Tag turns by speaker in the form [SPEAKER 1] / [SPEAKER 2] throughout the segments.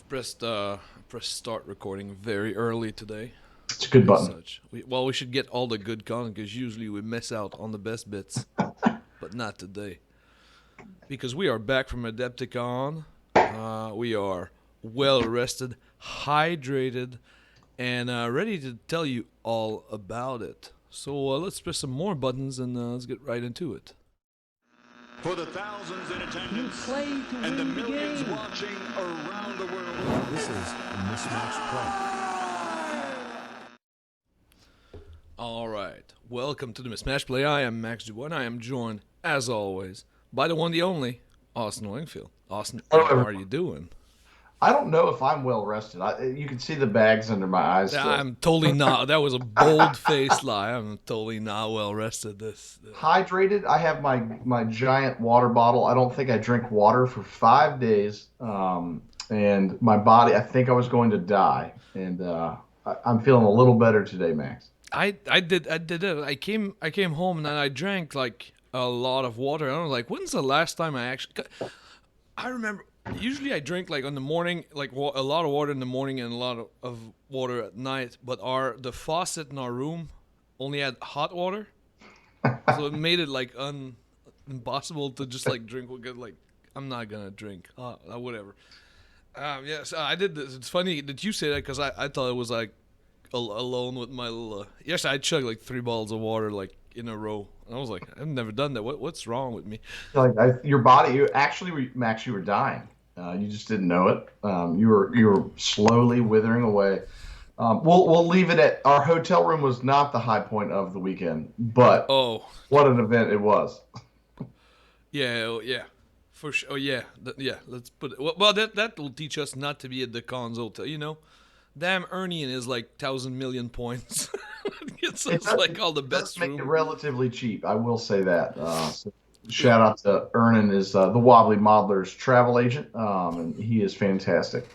[SPEAKER 1] press start recording very early today.
[SPEAKER 2] It's a good
[SPEAKER 1] As
[SPEAKER 2] button.
[SPEAKER 1] such, we should get all the good content because usually we miss out on the best bits, but not today because we are back from Adepticon. We are well rested, hydrated, and ready to tell you all about it. So let's press some more buttons and let's get right into it.
[SPEAKER 3] For the thousands in attendance
[SPEAKER 4] play to
[SPEAKER 3] and the
[SPEAKER 4] win the
[SPEAKER 3] millions
[SPEAKER 4] game.
[SPEAKER 3] watching around the world.
[SPEAKER 4] This is Mismatched Play.
[SPEAKER 1] All right, welcome to the Mismatched Play. I am Max Dubois, and I am joined, as always, by the one, the only, Austin Wingfield. Austin,
[SPEAKER 2] Hello,
[SPEAKER 1] how are
[SPEAKER 2] everyone.
[SPEAKER 1] you doing?
[SPEAKER 2] I don't know if I'm well rested. You can see the bags under my eyes still.
[SPEAKER 1] I'm totally not. That was a bold-faced lie. I'm totally not well rested. This.
[SPEAKER 2] Hydrated. I have my giant water bottle. I don't think I drink water for 5 days. And my body. I think I was going to die. And I'm feeling a little better today, Max.
[SPEAKER 1] I did it. I came home and I drank like a lot of water. And I was like, when's the last time I actually? I remember. Usually I drink like in the morning, like a lot of water in the morning and a lot of water at night. But the faucet in our room only had hot water, so it made it like impossible to just like drink. Like I'm not gonna drink. Whatever. Yes, I did this. It's funny that you say that because I thought it was like alone with my little. Yes, I chugged like 3 bottles of water like in a row. And I was like, I've never done that. What's wrong with me?
[SPEAKER 2] Your body. You actually, Max, you were dying. You just didn't know it. You were slowly withering away. We'll leave it at our hotel room was not the high point of the weekend, but
[SPEAKER 1] Oh,
[SPEAKER 2] what an event it was.
[SPEAKER 1] yeah, yeah, for sure. Oh, yeah, yeah. Let's put it. Well, that will teach us not to be at the cons hotel. Damn, Ernie and his like 1,000,000,000 points. It's
[SPEAKER 2] It
[SPEAKER 1] us
[SPEAKER 2] does,
[SPEAKER 1] like
[SPEAKER 2] it
[SPEAKER 1] all the
[SPEAKER 2] does
[SPEAKER 1] best
[SPEAKER 2] make it
[SPEAKER 1] room.
[SPEAKER 2] relatively cheap. I will say that.
[SPEAKER 1] Yeah,
[SPEAKER 2] Shout out to Ernan is the Wobbly Modeler's travel agent, and he is fantastic.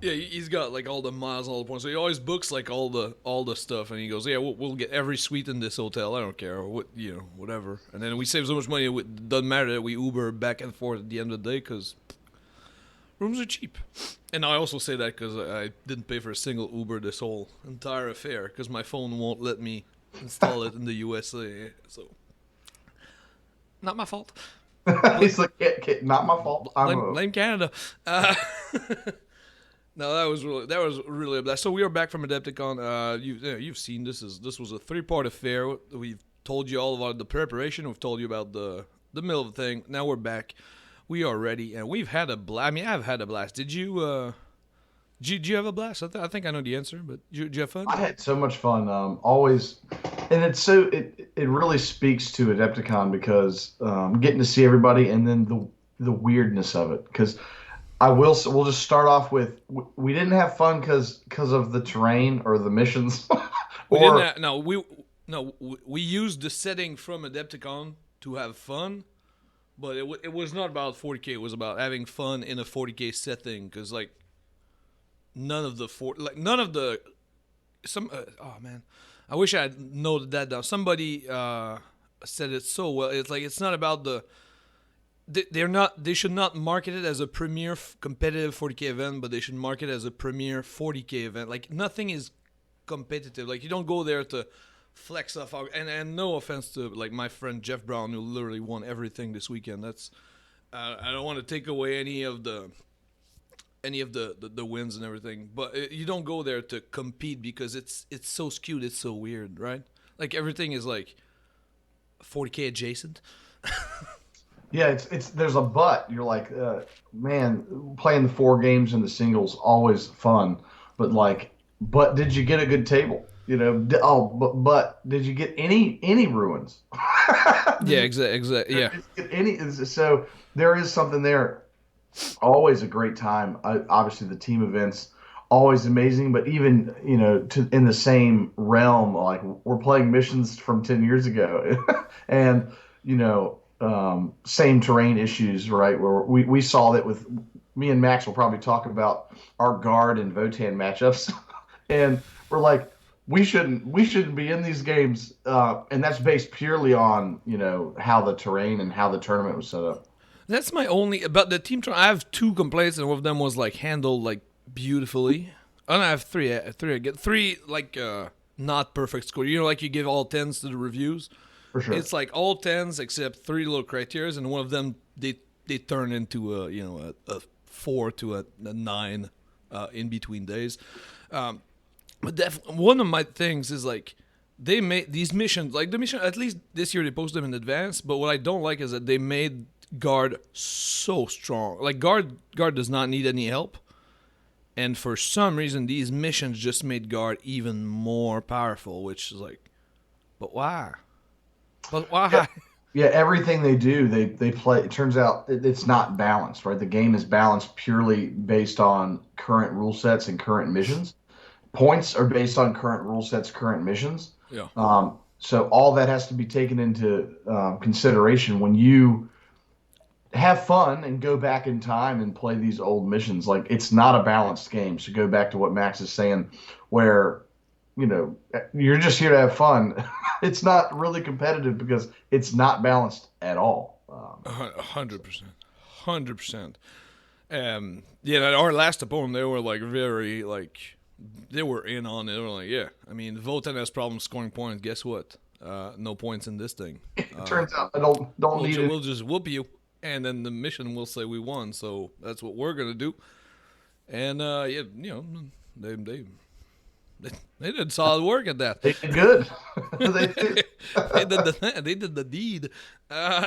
[SPEAKER 1] yeah. He's got like all the miles, all the points. So he always books like all the stuff, and he goes, "Yeah, we'll get every suite in this hotel. I don't care, or what whatever." And then we save so much money. It doesn't matter that we Uber back and forth at the end of the day because rooms are cheap. And I also say that because I didn't pay for a single Uber this whole entire affair because my phone won't let me install it in the USA. So, not my fault. Bl-
[SPEAKER 2] He's like, not my fault.
[SPEAKER 1] blame Canada. Uh, no, that was really a blast. So we are back from Adepticon. You've seen this was a 3-part affair. We've told you all about the preparation. We've told you about the middle of the thing. Now we're back. We are ready, and we've had a blast. I mean, I've had a blast. Did you? Did you have a blast? I think I know the answer, but did you have fun?
[SPEAKER 2] I had so much fun. Always, and it really speaks to Adepticon because getting to see everybody and then the weirdness of it. Because we'll just start off with we didn't have fun because of the terrain or the missions
[SPEAKER 1] We didn't.
[SPEAKER 2] or
[SPEAKER 1] We used the setting from Adepticon to have fun, but it was not about 40k. It was about having fun in a 40k setting because like none of the some oh man, I wish I had noted that down. Somebody said it so well. It's like it's not about they should not market it as a premier competitive 40k event, but they should market it as a premier 40k event. Like nothing is competitive. Like you don't go there to flex off. And no offense to like my friend Jeff Brown who literally won everything this weekend. That's I don't want to take away any of the wins and everything, but you don't go there to compete because it's so skewed. It's so weird, right? Like everything is like 40k adjacent.
[SPEAKER 2] yeah, it's there's a but. You're like, man, playing the 4 games in the singles always fun, but but did you get a good table? But did you get any ruins?
[SPEAKER 1] Yeah, exactly. Yeah,
[SPEAKER 2] Did you get any? So there is something there. Always a great time. Obviously, the team events always amazing, but even in the same realm, like we're playing missions from 10 years ago, and same terrain issues, right? Where we saw that with me and Max will probably talk about our guard and Votan matchups, and we're like. We shouldn't be in these games, and that's based purely on how the terrain and how the tournament was set up.
[SPEAKER 1] That's my only about the team. I have two complaints, and one of them was like handled like beautifully. And I have three. I get three like not perfect score. You know, like you give all tens to the reviews.
[SPEAKER 2] For sure.
[SPEAKER 1] It's like all tens except three little criteria, and one of them they turn into a 4 to a 9 in between days. But one of my things is like they made these missions like the mission at least this year they posted them in advance. But what I don't like is that they made guard so strong. Like guard does not need any help. And for some reason, these missions just made guard even more powerful, which is like, but why? But why?
[SPEAKER 2] Yeah. Yeah, everything they do, they play. It turns out it's not balanced, right? The game is balanced purely based on current rule sets and current missions. Points are based on current rule sets, current missions.
[SPEAKER 1] Yeah.
[SPEAKER 2] So all that has to be taken into consideration when you have fun and go back in time and play these old missions. Like it's not a balanced game. So go back to what Max is saying, where you're just here to have fun. It's not really competitive because it's not balanced at all.
[SPEAKER 1] 100%, 100%. Yeah, our last opponent, they were like very like they were in on it. They were like, yeah, I mean, Votan has problems scoring points. Guess what? No points in this thing.
[SPEAKER 2] It turns out I don't need it.
[SPEAKER 1] We'll just whoop you, and then the mission will say we won. So that's what we're gonna do. And they did solid work at that.
[SPEAKER 2] They did good. They did.
[SPEAKER 1] They did the deed. All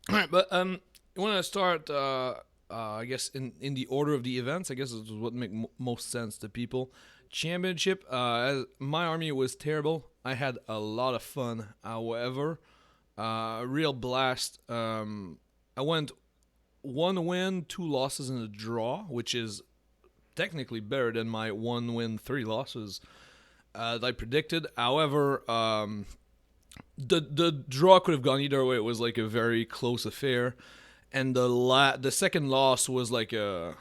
[SPEAKER 1] right, but you want to start? I guess in the order of the events. I guess this is what make most sense to people. Championship. My army was terrible. I had a lot of fun. However, real blast. I went 1 win, 2 losses, and a draw, which is technically better than my 1 win, 3 losses that I predicted. However, the draw could have gone either way. It was like a very close affair, and the second loss was like a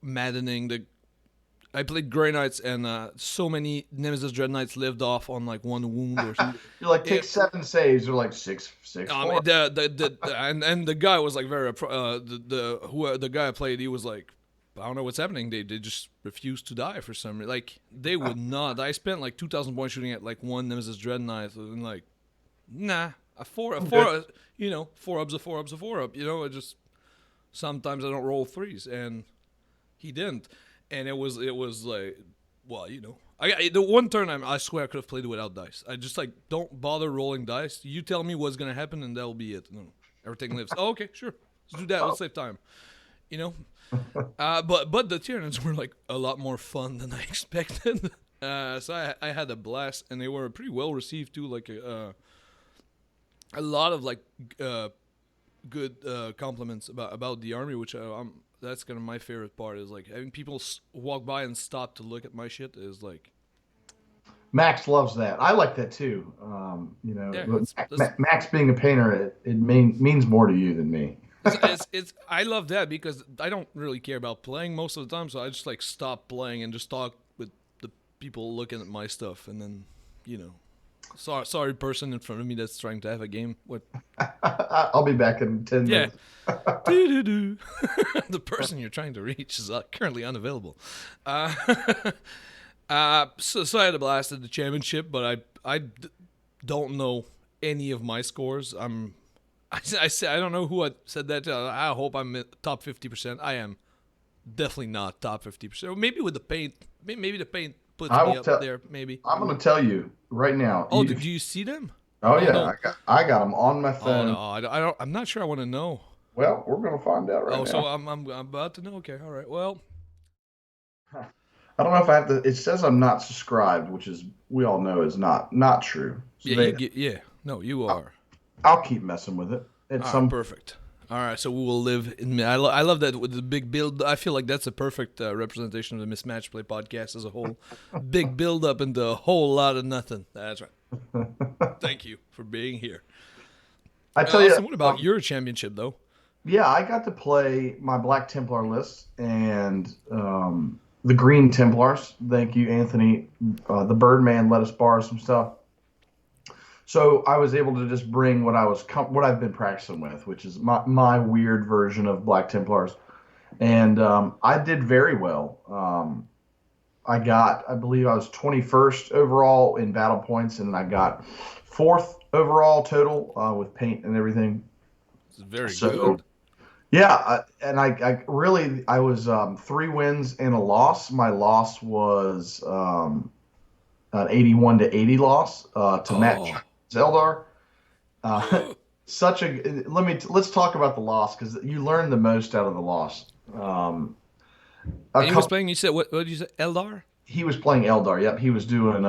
[SPEAKER 1] maddening. I played Grey Knights, and so many Nemesis Dread Knights lived off on like 1 wound or something.
[SPEAKER 2] You're like, take 7 saves. They're like 6, 4.
[SPEAKER 1] And the guy was like very the guy I played, he was like, I don't know what's happening. They just refused to die for some reason. Like they would not. I spent like 2,000 points shooting at like 1 Nemesis Dread Knight, and like, nah, a four, you know, 4 ups, a 4 ups, a 4 up. You know, it just sometimes I don't roll 3s, and he didn't. And it was like, well, you know, the one turn I swear I could have played it without dice. I just like don't bother rolling dice. You tell me what's gonna happen, and that'll be it. No, everything lives. Oh, okay, sure, let's do that. Let's save time. You know, but the Tyranids were like a lot more fun than I expected. So I had a blast, and they were pretty well received too. Like a lot of like good compliments about the army, which that's kind of my favorite part, is like having people walk by and stop to look at my shit is like.
[SPEAKER 2] Max loves that. I like that too.
[SPEAKER 1] Yeah,
[SPEAKER 2] Max being a painter, it means more to you than me.
[SPEAKER 1] I love that because I don't really care about playing most of the time, so I just like stop playing and just talk with the people looking at my stuff, and then sorry person in front of me that's trying to have a game. What?
[SPEAKER 2] I'll be back in 10 minutes.
[SPEAKER 1] The person you're trying to reach is currently unavailable. So I had a blast at the championship, but I don't know any of my scores. I don't know who I said that to. I hope I'm at top 50%. I am definitely not top 50%. Maybe with the paint. Maybe the paint puts me up there. Maybe.
[SPEAKER 2] I'm going to tell you right now.
[SPEAKER 1] Oh, do you see them?
[SPEAKER 2] Oh yeah,
[SPEAKER 1] no.
[SPEAKER 2] I got them on my phone.
[SPEAKER 1] Oh no, I don't. I'm not sure. I want to know.
[SPEAKER 2] Well, we're going to find out right now.
[SPEAKER 1] So I'm about to know. Okay, all right. Well,
[SPEAKER 2] I don't know if I have to. It says I'm not subscribed, which is we all know is not true. So
[SPEAKER 1] no, you are.
[SPEAKER 2] I'll keep messing with it. It's
[SPEAKER 1] perfect. All right, so we will live in. I love that with the big build. I feel like that's a perfect representation of the Mismatched Play podcast as a whole. Big build up into a whole lot of nothing. That's right. Thank you for being here.
[SPEAKER 2] I tell you.
[SPEAKER 1] What about your championship though?
[SPEAKER 2] Yeah, I got to play my Black Templar list and the Green Templars. Thank you, Anthony. The Birdman let us borrow some stuff. So I was able to just bring what I've been practicing with, which is my weird version of Black Templars, and I did very well. I believe I was 21st overall in battle points, and I got fourth overall total with paint and everything.
[SPEAKER 1] It's very
[SPEAKER 2] So
[SPEAKER 1] good.
[SPEAKER 2] yeah, I was 3 wins and a loss. My loss was an 81 to 80 loss to Matt
[SPEAKER 1] Oh.
[SPEAKER 2] Zeldar. Uh, such a let's talk about the loss because you learn the most out of the loss. A
[SPEAKER 1] And he was
[SPEAKER 2] couple,
[SPEAKER 1] playing. You said what? What did you say? Eldar.
[SPEAKER 2] he was playing Eldar. Yep, he was doing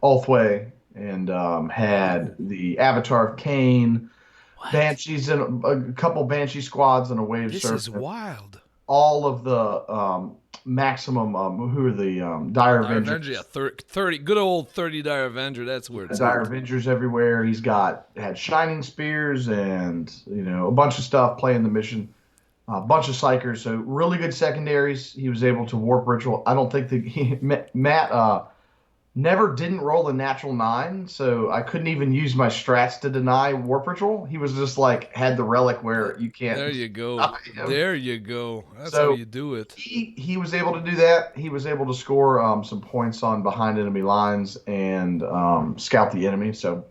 [SPEAKER 2] Ulthway and had
[SPEAKER 1] Ooh.
[SPEAKER 2] the Avatar of Cain,
[SPEAKER 1] What?
[SPEAKER 2] Banshees and a couple Banshee squads and a Wave
[SPEAKER 1] This is
[SPEAKER 2] Serpent.
[SPEAKER 1] wild.
[SPEAKER 2] All of the maximum who are the Dire
[SPEAKER 1] Dire
[SPEAKER 2] Avengers.
[SPEAKER 1] Avenger, yeah, 30, good old 30 Dire Avenger. That's where it's
[SPEAKER 2] Dire
[SPEAKER 1] at.
[SPEAKER 2] Avengers everywhere. Had Shining Spears and a bunch of stuff playing the mission. A bunch of psychers, so really good secondaries. He was able to warp ritual. I don't think that Matt never didn't roll a natural 9, so I couldn't even use my strats to deny warp ritual. He was just like had the relic where you
[SPEAKER 1] There
[SPEAKER 2] can't
[SPEAKER 1] you go.
[SPEAKER 2] deny him.
[SPEAKER 1] There you go. That's how
[SPEAKER 2] So
[SPEAKER 1] you do it.
[SPEAKER 2] he was able to do that. He was able to score some points on behind enemy lines and scout the enemy. So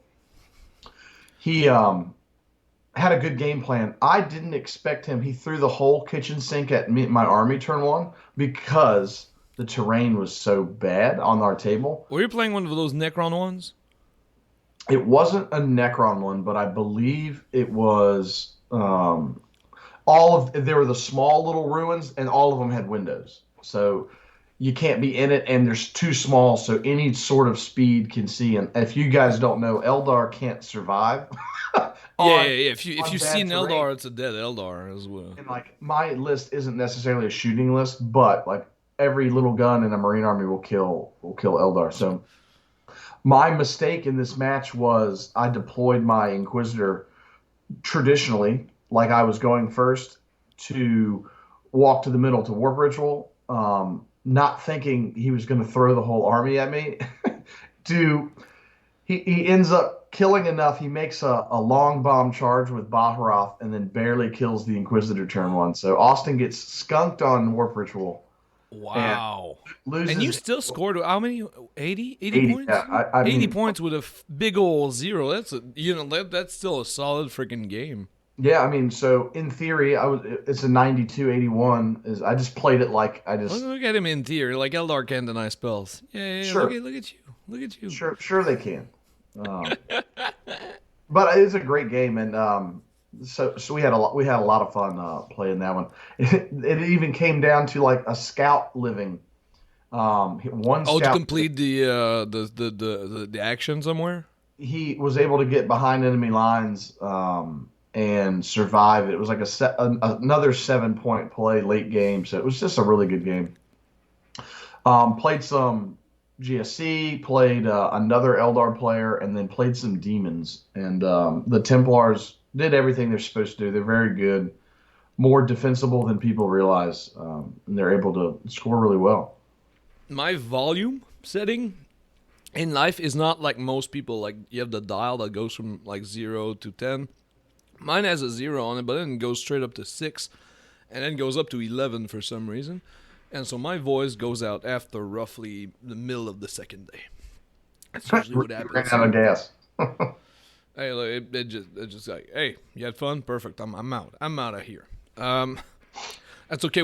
[SPEAKER 2] he had a good game plan. I didn't expect him. He threw the whole kitchen sink at me, my army turn 1 because the terrain was so bad on our table.
[SPEAKER 1] Were you playing one of those Necron ones?
[SPEAKER 2] It wasn't a Necron one, but I believe it was there were the small little ruins, and all of them had windows. So you can't be in it, and there's too small, so any sort of speed can see. And if you guys don't know, Eldar can't survive
[SPEAKER 1] Yeah,
[SPEAKER 2] on
[SPEAKER 1] yeah, yeah. If you see
[SPEAKER 2] bad
[SPEAKER 1] an
[SPEAKER 2] terrain.
[SPEAKER 1] Eldar, it's a dead Eldar as well.
[SPEAKER 2] And like my list isn't necessarily a shooting list, but like every little gun in a Marine army will kill Eldar. So my mistake in this match was I deployed my Inquisitor traditionally, like I was going first to walk to the middle to warp ritual, not thinking he was going to throw the whole army at me. to he ends up killing enough. He makes a long bomb charge with Baharoth and then barely kills the Inquisitor turn 1. So Austin gets skunked on warp ritual and
[SPEAKER 1] Wow. And you
[SPEAKER 2] loses
[SPEAKER 1] still scored how many? 80? 80
[SPEAKER 2] 80. Yeah,
[SPEAKER 1] points?
[SPEAKER 2] I
[SPEAKER 1] 80
[SPEAKER 2] mean,
[SPEAKER 1] points with a big old zero. That's still a solid freaking game.
[SPEAKER 2] yeah, I mean, so in theory, it's a 92-81. Is I just played it like I
[SPEAKER 1] Look,
[SPEAKER 2] just
[SPEAKER 1] look at him in theory. Like Eldar can't deny spells. Yeah, yeah, yeah.
[SPEAKER 2] sure,
[SPEAKER 1] Look at you. Look at you.
[SPEAKER 2] sure they can. Um, but it's a great game, and so we had a lot of fun playing that one. It even came down to like a scout living. One
[SPEAKER 1] Oh, to
[SPEAKER 2] scout,
[SPEAKER 1] complete the action somewhere?
[SPEAKER 2] he was able to get behind enemy lines and survive. It was like another 7 point play late game, so it was just a really good game. Played some GSC, played another Eldar player, and then played some demons. And the Templars did everything they're supposed to do. They're very good, more defensible than people realize, and they're able to score really well.
[SPEAKER 1] My volume setting in life is not like most people. Like you have the dial that goes from like 0 to 10. Mine has a 0 on it, but then it goes straight up to 6 and then goes up to 11 for some reason. And so my voice goes out after roughly the middle of the second day. That's usually what
[SPEAKER 2] You ran
[SPEAKER 1] happens.
[SPEAKER 2] out of gas.
[SPEAKER 1] Hey, look, it just like, hey, you had fun? Perfect. I'm out. I'm out of here. Um, that's okay.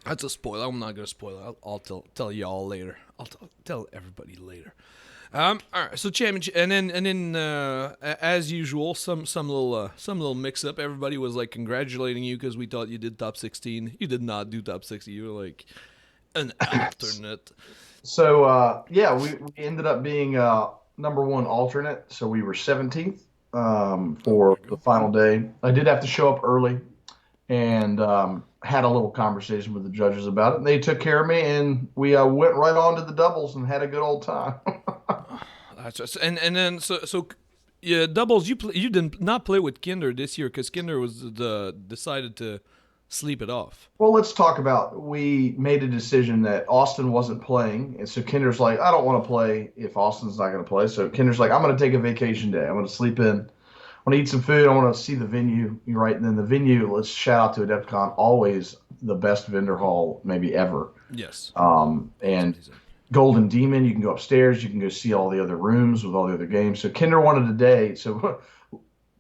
[SPEAKER 1] That's a spoiler. I'm not gonna spoil it. I'll tell y'all later. I'll tell everybody later. All right. So championship, and then as usual, some little mix up. Everybody was like congratulating you because we thought you did top 16. You did not do top 60. You were like an alternate.
[SPEAKER 2] So yeah, we ended up being number one alternate. So we were 17th
[SPEAKER 1] Oh, there
[SPEAKER 2] for
[SPEAKER 1] you
[SPEAKER 2] the
[SPEAKER 1] go.
[SPEAKER 2] final day. I did have to show up early and had a little conversation with the judges about it. And they took care of me, and we went right on to the doubles and had a good old time.
[SPEAKER 1] That's just, and then so yeah, doubles. You did not play with Kinder this year because Kinder was decided to sleep it off.
[SPEAKER 2] Well, let's talk about. We made a decision that Austin wasn't playing, and so Kinder's like, I don't want to play if Austin's not going to play. So Kinder's like, I'm going to take a vacation day. I'm going to sleep in. I want to eat some food. I want to see the venue. You're right. And then the venue. Let's shout out to Adepticon. Always the best vendor hall maybe ever.
[SPEAKER 1] Yes, it's
[SPEAKER 2] And
[SPEAKER 1] amazing.
[SPEAKER 2] Golden Demon. You can go upstairs. You can go see all the other rooms with all the other games. So Kinder wanted a day. So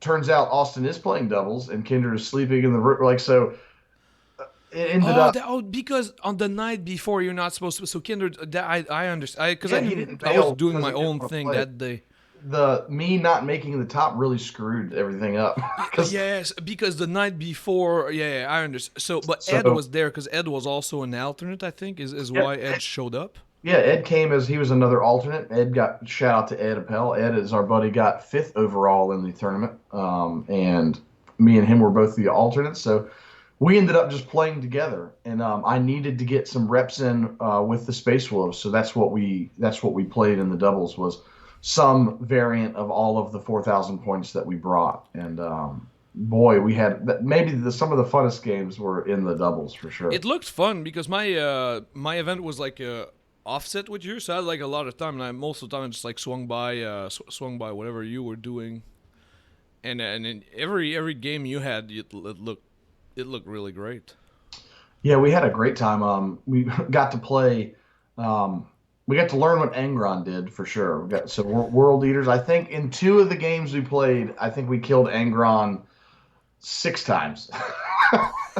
[SPEAKER 2] turns out Austin is playing doubles, and Kinder is sleeping in the room. Like so, it ended
[SPEAKER 1] Oh,
[SPEAKER 2] up.
[SPEAKER 1] because on the night before you're not supposed to. So Kindred, that I understand. Because I
[SPEAKER 2] Yeah, he
[SPEAKER 1] didn't.
[SPEAKER 2] didn't
[SPEAKER 1] I was
[SPEAKER 2] bail
[SPEAKER 1] doing
[SPEAKER 2] because
[SPEAKER 1] my
[SPEAKER 2] he didn't
[SPEAKER 1] own
[SPEAKER 2] want to
[SPEAKER 1] thing
[SPEAKER 2] play.
[SPEAKER 1] that day.
[SPEAKER 2] The me not making the top really screwed everything up. 'Cause-
[SPEAKER 1] Yes, because the night before, yeah, I understand. So, but Ed
[SPEAKER 2] so
[SPEAKER 1] was there because Ed was also an alternate. I think is
[SPEAKER 2] yeah,
[SPEAKER 1] why Ed showed up.
[SPEAKER 2] yeah, Ed came as he was another alternate. Ed got shout out to Ed Appel. Ed is our buddy, got fifth overall in the tournament, and me and him were both the alternates. So we ended up just playing together, and I needed to get some reps in with the Space Wolves. So that's what we played in the doubles was some variant of all of the 4,000 points that we brought, and boy, we had maybe some of the funnest games were in the doubles for sure.
[SPEAKER 1] It looked fun because my event was like offset with yours, so I had like a lot of time, and I most of the time I just like swung by whatever you were doing, and in every game you had, it looked really great.
[SPEAKER 2] Yeah, we had a great time. We got to play. Um, we got to learn what Angron did for sure. We got so world eaters. I think in two of the games we played, I think we killed Angron six times.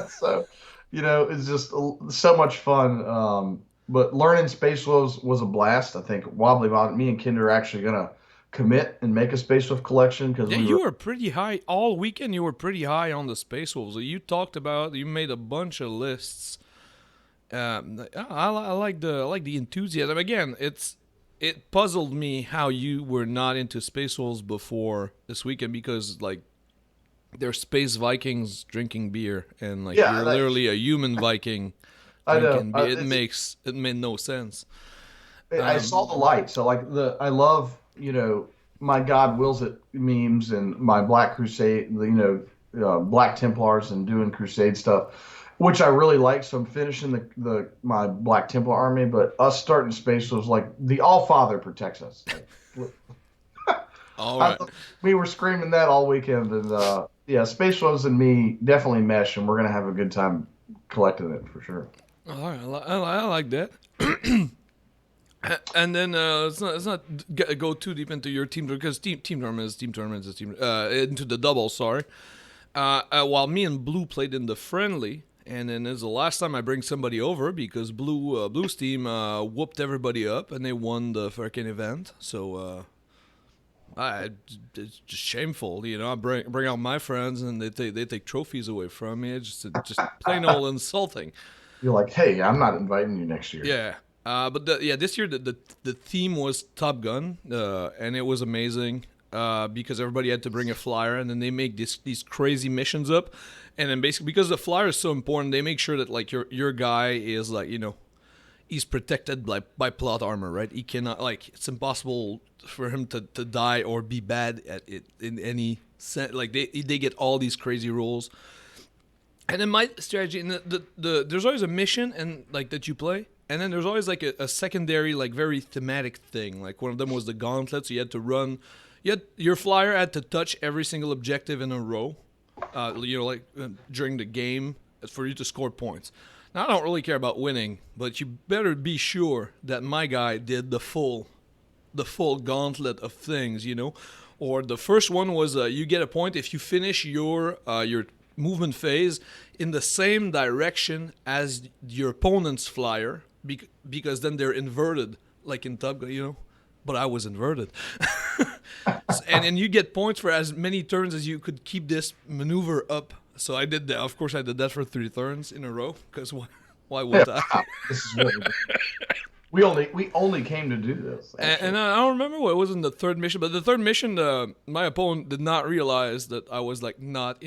[SPEAKER 2] So, it's just so much fun. But learning Space was a blast. I think Wobbly Bob, me and Kinder are actually gonna commit and make a Space Wolf collection because
[SPEAKER 1] Yeah,
[SPEAKER 2] we
[SPEAKER 1] you
[SPEAKER 2] were.
[SPEAKER 1] were pretty high all weekend. You were pretty high on the Space Wolves. You made a bunch of lists. I like the enthusiasm. Again, it puzzled me how you were not into Space Wolves before this weekend because like they're space Vikings drinking beer and like
[SPEAKER 2] Yeah,
[SPEAKER 1] you're literally a human Viking
[SPEAKER 2] I know.
[SPEAKER 1] drinking beer. It made no sense.
[SPEAKER 2] I saw the light. So like I love, my God wills it memes and my Black Crusade, Black Templars and doing Crusade stuff, which I really like. So I'm finishing the my Black Templar army, but us starting Space was like the All Father protects us. Like,
[SPEAKER 1] All
[SPEAKER 2] I,
[SPEAKER 1] right.
[SPEAKER 2] we were screaming that all weekend, and yeah, Space Wolves and me definitely mesh, and we're gonna have a good time collecting it for sure.
[SPEAKER 1] All right. I like that. And then let's not go too deep into your team because team tournaments is team into the double. Sorry. While me and Blue played in the friendly, and then this is the last time I bring somebody over because Blue's team whooped everybody up and they won the freaking event. So it's just shameful, I bring out my friends and they take trophies away from me. It's just plain old insulting.
[SPEAKER 2] You're like, hey, I'm not inviting you next year.
[SPEAKER 1] Yeah. But this year the theme was Top Gun, and it was amazing because everybody had to bring a flyer, and then they make these crazy missions up, and then basically because the flyer is so important, they make sure that like your guy is like he's protected by plot armor, right? He cannot like it's impossible for him to die or be bad at it in any sense. Like they get all these crazy rules. And then my strategy, and there's always a mission and like that you play, and then there's always like a secondary, like very thematic thing. Like one of them was the gauntlet, so you had to run. Your flyer had to touch every single objective in a row, during the game for you to score points. Now I don't really care about winning, but you better be sure that my guy did the full gauntlet of things, Or the first one was you get a point if you finish your movement phase in the same direction as your opponent's flyer, because then they're inverted, like in Top Gun. But I was inverted. And you get points for as many turns as you could keep this maneuver up. So I did that. Of course, I did that for 3 turns in a row, because why
[SPEAKER 2] Yeah,
[SPEAKER 1] would I?
[SPEAKER 2] wow, this is what we only came to do this
[SPEAKER 1] And,
[SPEAKER 2] actually.
[SPEAKER 1] and I don't remember what it was in the third mission, but the third mission, my opponent did not realize that I was like not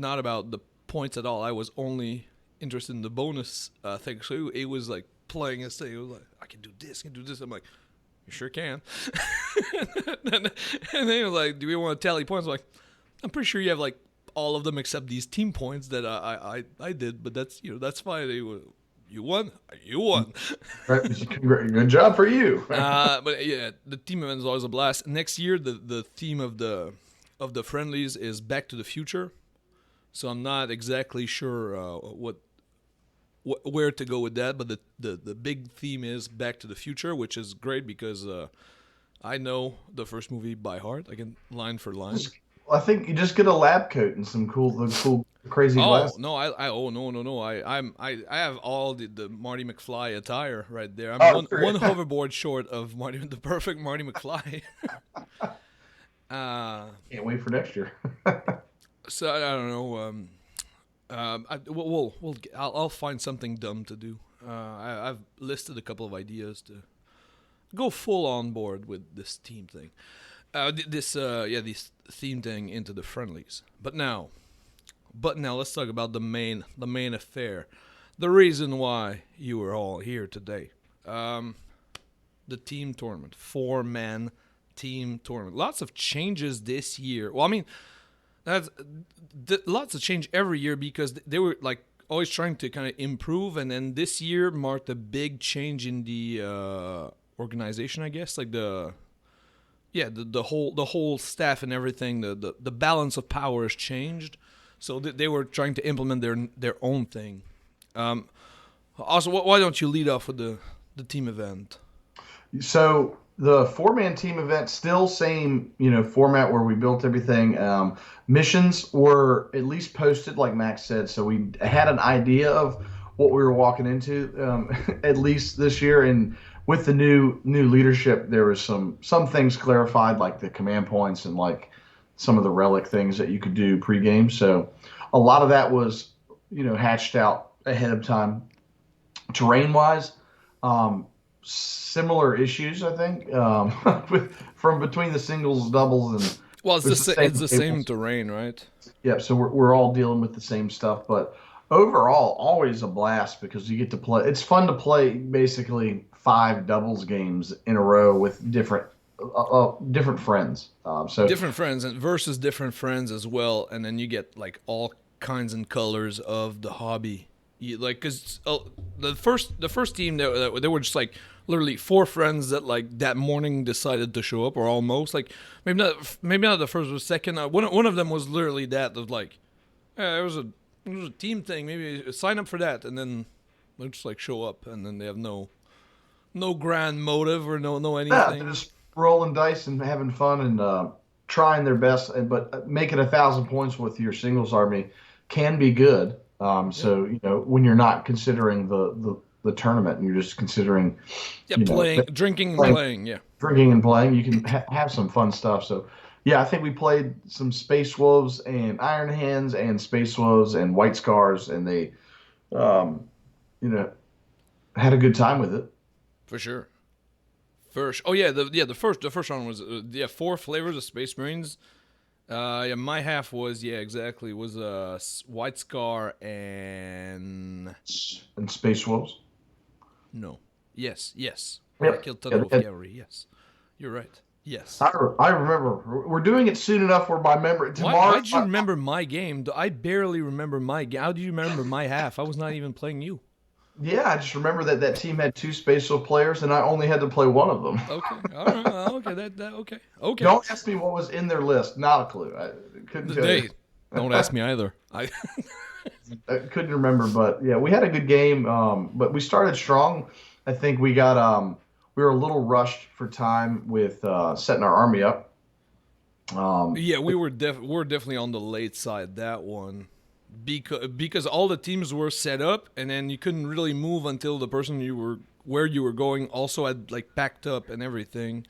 [SPEAKER 1] about the points at all. I was only interested in the bonus thing. So he was like playing his thing. He was like, I can do this, I can do this. I'm like, you sure can. and then he was like, do we want to tally points? I'm like, I'm pretty sure you have like all of them except these team points that I did. But that's fine. You won. You won.
[SPEAKER 2] Right. Good job for you.
[SPEAKER 1] But yeah, the team event is always a blast. Next year, the theme of the friendlies is Back to the Future. So I'm not exactly sure where to go with that, but the big theme is Back to the Future, which is great because I know the first movie by heart. I can line for line.
[SPEAKER 2] I think you just get a lab coat and some cool, crazy
[SPEAKER 1] Oh
[SPEAKER 2] glasses.
[SPEAKER 1] no, oh no, I have all the Marty McFly attire right there. I'm
[SPEAKER 2] Oh,
[SPEAKER 1] one
[SPEAKER 2] great.
[SPEAKER 1] hoverboard short of the perfect Marty McFly.
[SPEAKER 2] Can't wait for next year.
[SPEAKER 1] So I don't know. I'll find something dumb to do. I've listed a couple of ideas to go full on board with this team thing. This theme thing into the friendlies. But now let's talk about the main affair, the reason why you were all here today. The team tournament, 4-man team tournament. Lots of changes this year. Well, I mean, that's lots of change every year because they were like always trying to kind of improve, and then this year marked a big change in the organization, I guess. Like the whole staff and everything. The balance of power has changed, so they were trying to implement their own thing. Also, why don't you lead off with the team event?
[SPEAKER 2] So the 4-man team event, still same, format where we built everything. Missions were at least posted, like Max said, so we had an idea of what we were walking into, at least this year. And with the new leadership, there was some things clarified, like the command points and like some of the relic things that you could do pregame. So a lot of that was, hatched out ahead of time. Terrain wise, similar issues, I think, from between the singles, doubles, and
[SPEAKER 1] Well,
[SPEAKER 2] it's the
[SPEAKER 1] it's
[SPEAKER 2] same
[SPEAKER 1] the same
[SPEAKER 2] tables.
[SPEAKER 1] terrain, right?
[SPEAKER 2] Yeah, so we're all dealing with the same stuff, but overall, always a blast because you get to play. It's fun to play basically 5 doubles games in a row with different friends. So
[SPEAKER 1] Different friends and versus different friends as well, and then you get like all kinds and colors of the hobby. Because the first team they were just like literally 4 friends that like that morning decided to show up, or almost like maybe not the first or second. One of them was literally that of like, yeah, it was a team thing. Maybe sign up for that, and then they just like show up, and then they have no grand motive or no
[SPEAKER 2] yeah, they're
[SPEAKER 1] anything.
[SPEAKER 2] just rolling dice and having fun and trying their best. But making 1,000 points with your singles army can be good.
[SPEAKER 1] Yeah.
[SPEAKER 2] So when you're not considering the tournament and you're just considering
[SPEAKER 1] Yeah,
[SPEAKER 2] you know
[SPEAKER 1] playing, drinking, and
[SPEAKER 2] playing,
[SPEAKER 1] playing. Yeah,
[SPEAKER 2] drinking and playing, you can have some fun stuff. So yeah, I think we played some Space Wolves and Iron Hands and Space Wolves and White Scars, and they um, you know had a good time with it.
[SPEAKER 1] for sure. First, oh yeah, the first one was 4 flavors of Space Marines. Yeah, my half was exactly was White Scar and
[SPEAKER 2] And Space Wolves.
[SPEAKER 1] no, yes, where I
[SPEAKER 2] Yep.
[SPEAKER 1] killed Thunder
[SPEAKER 2] Yeah,
[SPEAKER 1] Wolf Cavalry. Yes, you're right. Yes.
[SPEAKER 2] I remember. We're doing it soon enough where my memory
[SPEAKER 1] Why
[SPEAKER 2] tomorrow.
[SPEAKER 1] did you remember my game? I barely remember my game. How do you remember my half? I was not even playing you.
[SPEAKER 2] Yeah, I just remember that team had 2 Wolf players, and I only had to play one of them.
[SPEAKER 1] Okay, all right, okay, that okay.
[SPEAKER 2] Don't ask me what was in their list. Not a clue. I couldn't tell you.
[SPEAKER 1] They don't ask me either. I
[SPEAKER 2] I couldn't remember, but yeah, we had a good game. But we started strong. I think we were a little rushed for time with setting our army up. Um,
[SPEAKER 1] Yeah, we're definitely on the late side that one, because all the teams were set up, and then you couldn't really move until the person where you were going also had like packed up and everything,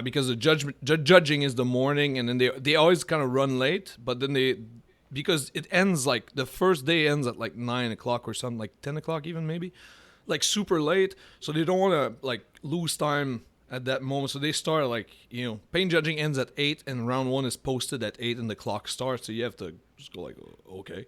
[SPEAKER 1] because the judging is the morning, and then they always kind of run late, but then because it ends like the first day ends at like 9 o'clock or something, like 10 o'clock even maybe, like super late, so they don't want to like lose time at that moment. So they start like paint judging ends at 8, and round one is posted at 8, and the clock starts. So you have to just go like, okay.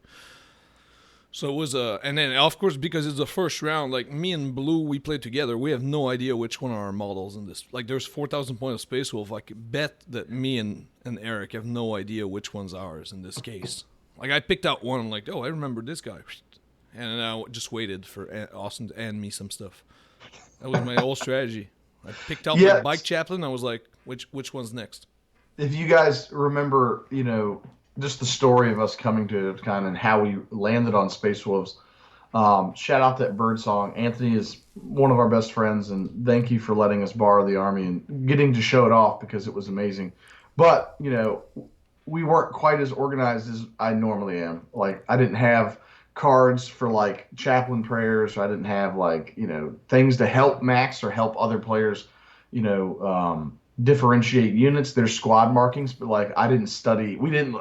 [SPEAKER 1] So it was and then of course because it's the first round, like me and Blue we played together. We have no idea which one are our models in this. Like there's 4,000 points of Space Wolf. I could bet that me and Eric have no idea which one's ours in this case. Like I picked out one. I'm like, oh, I remember this guy, and I just waited for Austin to hand me some stuff. That was my whole strategy. I picked out my bike
[SPEAKER 2] Yes.
[SPEAKER 1] chaplain. I was like, which one's next?
[SPEAKER 2] If you guys remember, just the story of us coming to Adepticon and how we landed on Space Wolves. Shout out that bird song. Anthony is one of our best friends, and thank you for letting us borrow the army and getting to show it off because it was amazing. But, we weren't quite as organized as I normally am. Like, I didn't have cards for like chaplain prayers, or I didn't have like, things to help Max or help other players, differentiate units. There's squad markings, but like I didn't study. We didn't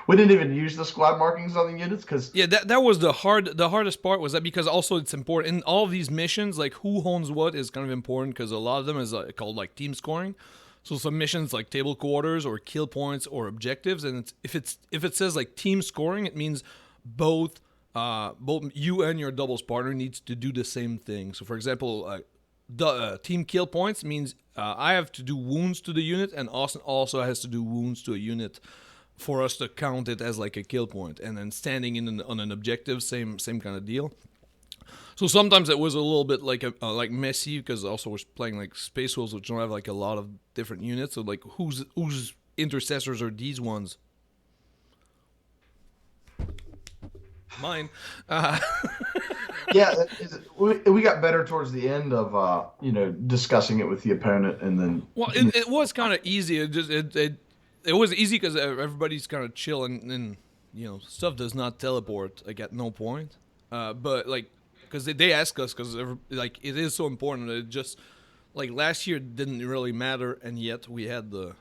[SPEAKER 2] even use the squad markings on the units because
[SPEAKER 1] Yeah, that was the hardest part was that because also it's important in all of these missions, like who owns what is kind of important because a lot of them is called like team scoring. So some missions like table quarters or kill points or objectives, and if it says like team scoring, it means both you and your doubles partner needs to do the same thing. So for example, the team kill points means I have to do wounds to the unit, and Austin also has to do wounds to a unit for us to count it as like a kill point. And then standing on an objective, same kind of deal. So sometimes it was a little bit like messy because also we're playing like Space Wolves, which don't have like a lot of different units. So like whose intercessors are these ones? Mine.
[SPEAKER 2] yeah, we got better towards the end of discussing it with the opponent, and then
[SPEAKER 1] Well, it was kind of easy. It was easy because everybody's kind of chill and stuff does not teleport like at no point. But like because they ask us because like it is so important. It just like last year didn't really matter, and yet we had the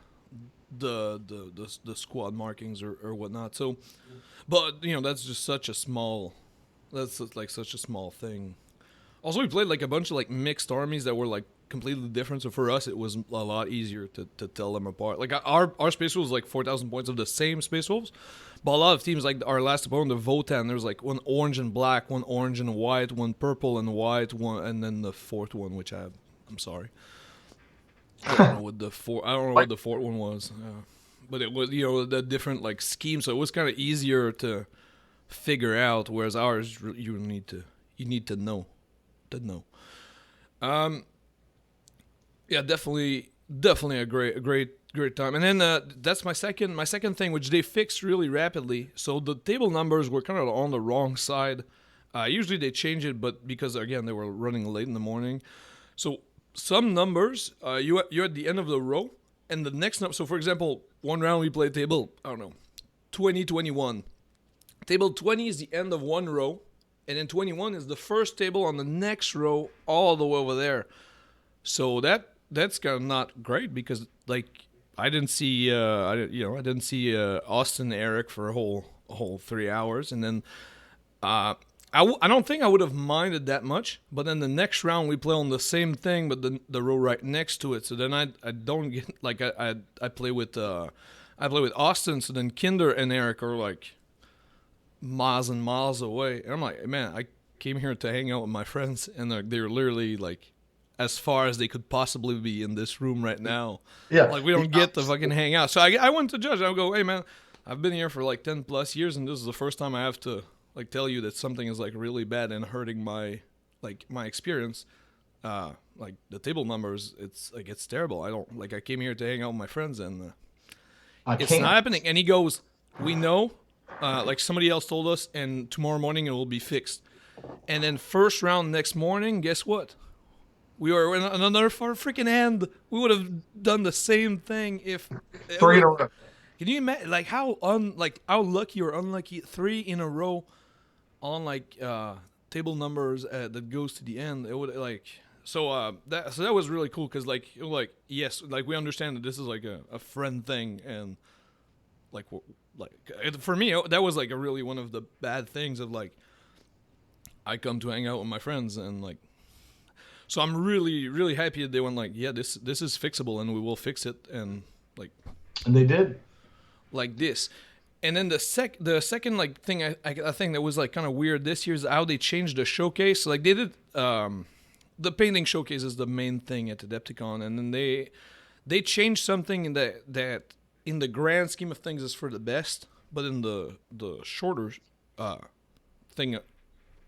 [SPEAKER 1] squad markings or whatnot. So, but that's just such a small. That's just, like such a small thing. Also, we played like a bunch of like mixed armies that were like completely different. So for us, it was a lot easier to tell them apart. Like our Space Wolves like 4,000 points of the same Space Wolves, but a lot of teams like our last opponent, the Votan, there's like one orange and black, one orange and white, one purple and white, one, and then the fourth one, which I'm sorry, I don't know what the fourth one was, but it was the different like scheme. So it was kind of easier to figure out. Whereas ours, you need to know. Um, yeah, definitely a great time. And then that's my second thing, which they fixed really rapidly. So the table numbers were kind of on the wrong side. Usually they change it, but because again they were running late in the morning, so some numbers you're at the end of the row, and the next number. So for example, one round we played table 2021. Table 20 is the end of one row, and then 21 is the first table on the next row all the way over there. So that's kind of not great because like I didn't see Austin Eric for a whole 3 hours, and then I don't think I would have minded that much. But then the next round we play on the same thing, but the row right next to it. So then I don't get like I play with Austin. So then Kinder and Eric are like miles and miles away, and I'm like, man, I came here to hang out with my friends, and they're literally like as far as they could possibly be in this room right now.
[SPEAKER 2] yeah,
[SPEAKER 1] Like we don't get to fucking hang out. So I went to Judge. I go, hey man, I've been here for like 10 plus years, and this is the first time I have to like tell you that something is like really bad and hurting my experience. Like the table numbers, it's terrible. I came here to hang out with my friends, and
[SPEAKER 2] I
[SPEAKER 1] it's
[SPEAKER 2] can't.
[SPEAKER 1] not happening. And he goes, we know, like somebody else told us, and tomorrow morning it will be fixed. And then first round next morning, guess what? We were in another freaking hand. We would have done the same thing if.
[SPEAKER 2] Three in a row.
[SPEAKER 1] Can you imagine like how lucky or unlucky 3 in a row on like table numbers that goes to the end? It would like that was really cool because yes, like we understand that this is like a friend thing, and like for me that was like a really one of the bad things of like I come to hang out with my friends, and like so I'm really really happy that they went like, yeah, this is fixable and we will fix it, and like
[SPEAKER 2] And they did.
[SPEAKER 1] like this. And then the second like thing I think that was like kind of weird this year is how they changed the showcase. Like they did the painting showcase is the main thing at Adepticon, and then they changed something that in the grand scheme of things is for the best, but in the shorter uh, thing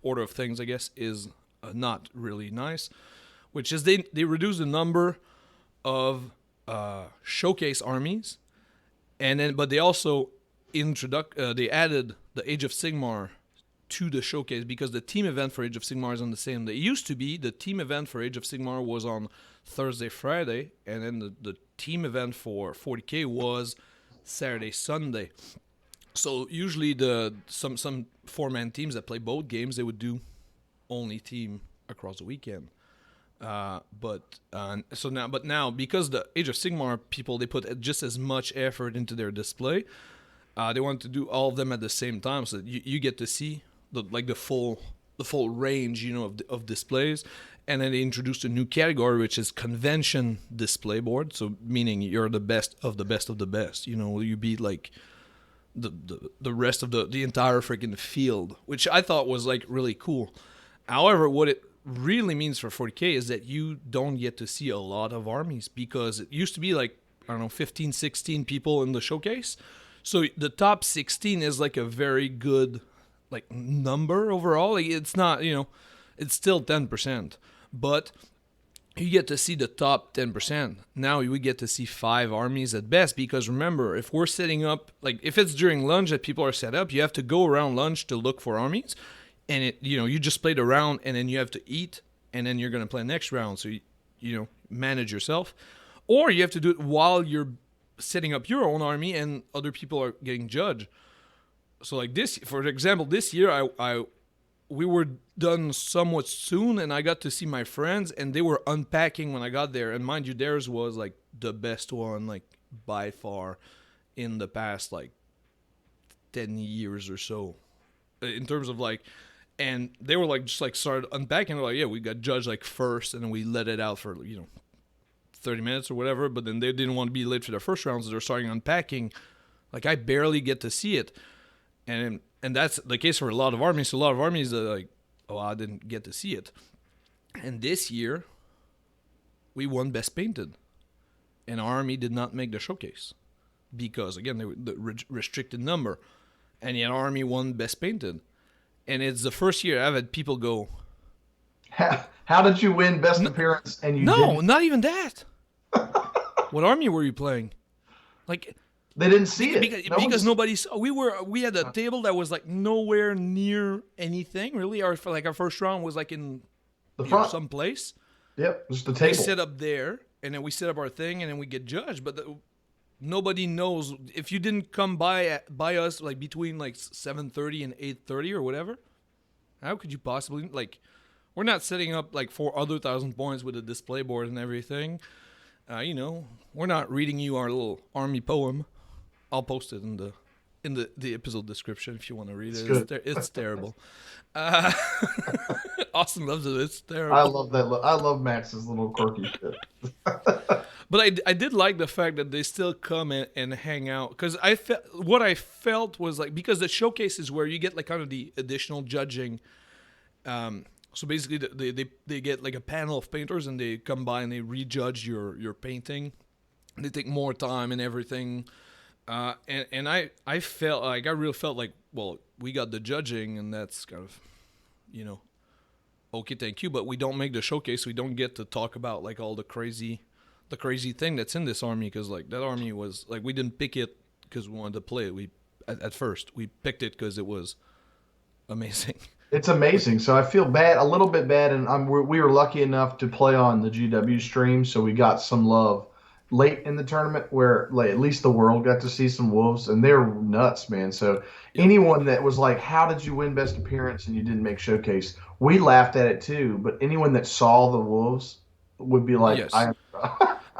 [SPEAKER 1] order of things, I guess, is not really nice, which is they reduce the number of showcase armies, and then but they also they added the Age of Sigmar to the showcase because the team event for Age of Sigmar is on the same day. It used to be the team event for Age of Sigmar was on Thursday, Friday, and then the team event for 40K was Saturday, Sunday. So usually some 4-man teams that play both games, they would do only team across the weekend. But now because the Age of Sigmar people, they put just as much effort into their display. They want to do all of them at the same time, so that you get to see the full range, of displays. And then they introduced a new category, which is convention display board. So meaning you're the best of the best of the best. You beat like the rest of the entire freaking field, which I thought was like really cool. However, what it really means for 40K is that you don't get to see a lot of armies, because it used to be like, I don't know, 15, 16 people in the showcase. So the top 16 is like a very good like number overall. Like it's not, it's still 10%, but you get to see the top 10%. Now we get to see 5 armies at best, because remember, if we're setting up, like if it's during lunch that people are set up, you have to go around lunch to look for armies. And you just played a round, and then you have to eat, and then you're going to play next round. So, manage yourself. Or you have to do it while you're setting up your own army and other people are getting judged. So like this, for example, this year, we were done somewhat soon, and I got to see my friends, and they were unpacking when I got there. And mind you, theirs was like the best one, like by far, in the past like 10 years or so, in terms of like. And they were like, just like started unpacking. They're like, yeah, we got judged like first, and then we let it out for 30 minutes or whatever. But then they didn't want to be late for their first round, so they're starting unpacking. Like I barely get to see it, and that's the case for a lot of armies. So a lot of armies are like, oh, I didn't get to see it. And this year, we won best painted, and our army did not make the showcase because again they were the restricted number, and yet our army won best painted. And it's the first year I've had people go,
[SPEAKER 2] How did you win best appearance and you
[SPEAKER 1] no,
[SPEAKER 2] didn't?
[SPEAKER 1] not even that. What army were you playing? Like
[SPEAKER 2] They didn't see it.
[SPEAKER 1] because nobody saw. We had a table that was like nowhere near anything really. Our first round was like in
[SPEAKER 2] the front.
[SPEAKER 1] some place.
[SPEAKER 2] Yep, just the
[SPEAKER 1] We
[SPEAKER 2] table.
[SPEAKER 1] set up there, and then we set up our thing, and then we get judged. But nobody knows if you didn't come by us like between like 7:30 and 8:30 or whatever. How could you possibly like? We're not setting up like 4,000 points with a display board and everything. We're not reading you our little army poem. I'll post it in the episode description if you want to read it. It's terrible. Austin loves it. It's terrible.
[SPEAKER 2] I love that. I love Max's little quirky shit.
[SPEAKER 1] But I did like the fact that they still come and hang out, because what I felt was like, because the showcase is where you get like kind of the additional judging. So basically they get like a panel of painters, and they come by and they rejudge your painting. They take more time and everything. And I felt like, I really felt like, well, we got the judging, and that's kind of, okay, thank you, but we don't make the showcase. We don't get to talk about like all the crazy thing that's in this army, because like that army was like, we didn't pick it because we wanted to play it. At first we picked it because it was amazing.
[SPEAKER 2] It's amazing. So I feel bad, a little bit bad, and we were lucky enough to play on the GW stream, so we got some love late in the tournament, where like at least the world got to see some wolves, and they're nuts, man. So anyone that was like, how did you win best appearance and you didn't make showcase, we laughed at it too. But anyone that saw the wolves would be like,
[SPEAKER 1] Yes.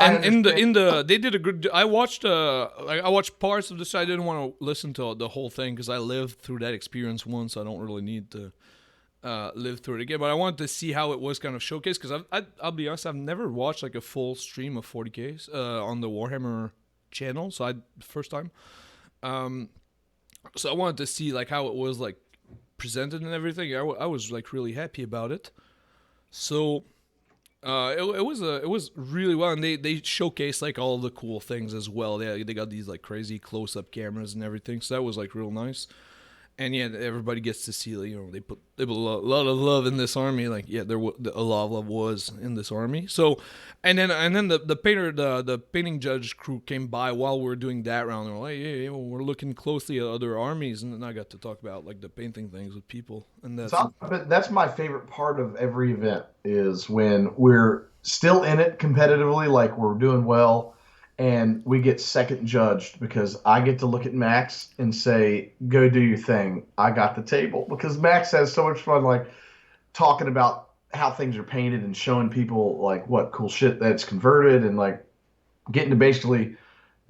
[SPEAKER 2] And
[SPEAKER 1] they did a good. I watched parts of this. I didn't want to listen to the whole thing because I lived through that experience once. I don't really need to live through it again. But I wanted to see how it was kind of showcased, because I'll be honest, I've never watched like a full stream of 40Ks on the Warhammer channel. So first time. So I wanted to see like how it was like presented and everything. I was like really happy about it. So It was really well, and they showcased like all the cool things as well. They got these like crazy close up cameras and everything, so that was like real nice. And yeah, everybody gets to see, like, they put a lot of love in this army. Like, yeah, a lot of love was in this army. So, and then the painter, the painting judge crew came by while we were doing that round. They're like, yeah, well, we're looking closely at other armies, and then I got to talk about like the painting things with people, and that's
[SPEAKER 2] But that's my favorite part of every event is when we're still in it competitively, like we're doing well, and we get second judged because I get to look at Max and say, "Go do your thing. I got the table." Because Max has so much fun, like talking about how things are painted and showing people like what cool shit that's converted and like getting to basically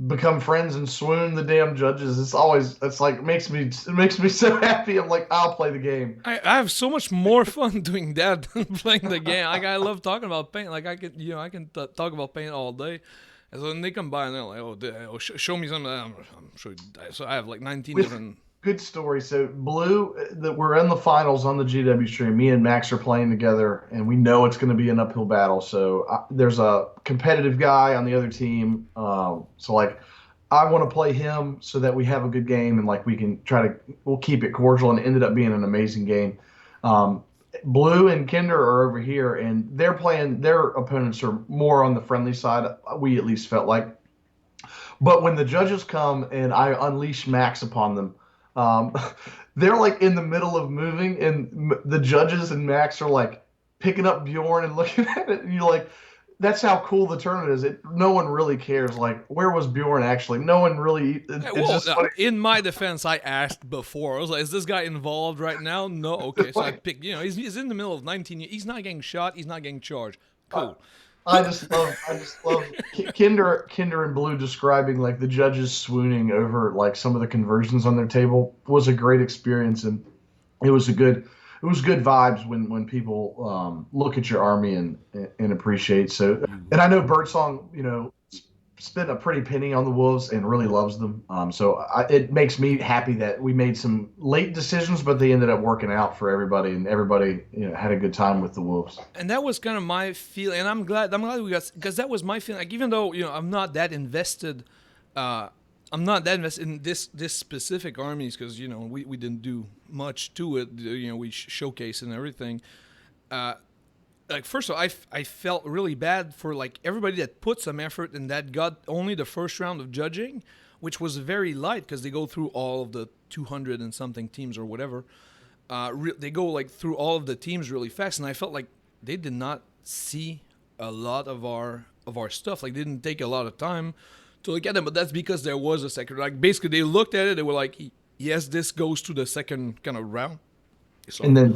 [SPEAKER 2] become friends and swoon the damn judges. It's like it makes me so happy. I'm like, I'll play the game.
[SPEAKER 1] I have so much more fun doing that than playing the game. Like I love talking about paint. Like I can talk about paint all day. And so when they come by and they're like, show me some of that. I'm sure. So I have like 19
[SPEAKER 2] With
[SPEAKER 1] different.
[SPEAKER 2] good story. So Blue, that we're in the finals on the GW stream. Me and Max are playing together, and we know it's going to be an uphill battle. So there's a competitive guy on the other team. So like, I want to play him so that we have a good game and like we can we'll keep it cordial, and it ended up being an amazing game. Um, Blue and Kinder are over here, and they're playing. Their opponents are more on the friendly side. We at least felt like. But when the judges come and I unleash Max upon them, um, they're like in the middle of moving, and the judges and Max are like picking up Bjorn and looking at it, and you're like, that's how cool the tournament is. No one really cares. Like, where was Bjorn actually? No one really. It's
[SPEAKER 1] Well,
[SPEAKER 2] just funny.
[SPEAKER 1] in my defense, I asked before. I was like, "Is this guy involved right now?" No. Okay,
[SPEAKER 2] It's
[SPEAKER 1] so I
[SPEAKER 2] funny.
[SPEAKER 1] picked. He's in the middle of 19. He's not getting shot. He's not getting charged. Cool.
[SPEAKER 2] I just love Kinder and Blue describing like the judges swooning over like some of the conversions on their table was a great experience, and it was good vibes when people look at your army and appreciate. So, and I know Birdsong, spent a pretty penny on the Wolves and really loves them. It makes me happy that we made some late decisions, but they ended up working out for everybody, and everybody had a good time with the Wolves.
[SPEAKER 1] And that was kind of my feeling, and I'm glad we got, because that was my feeling. Like, even though I'm not that invested, uh, I'm not that invested in this specific armies, because we didn't do much to it. We showcase and everything. Uh, like, first of all, I felt really bad for like everybody that put some effort and that got only the first round of judging, which was very light because they go through all of the 200 and something teams or whatever. They go like through all of the teams really fast, and I felt like they did not see a lot of our stuff. Like, they didn't take a lot of time to look at them, but that's because there was a second. Like, basically, they looked at it, they were like, yes, this goes to the second kind of round.
[SPEAKER 2] And
[SPEAKER 1] Sorry,
[SPEAKER 2] then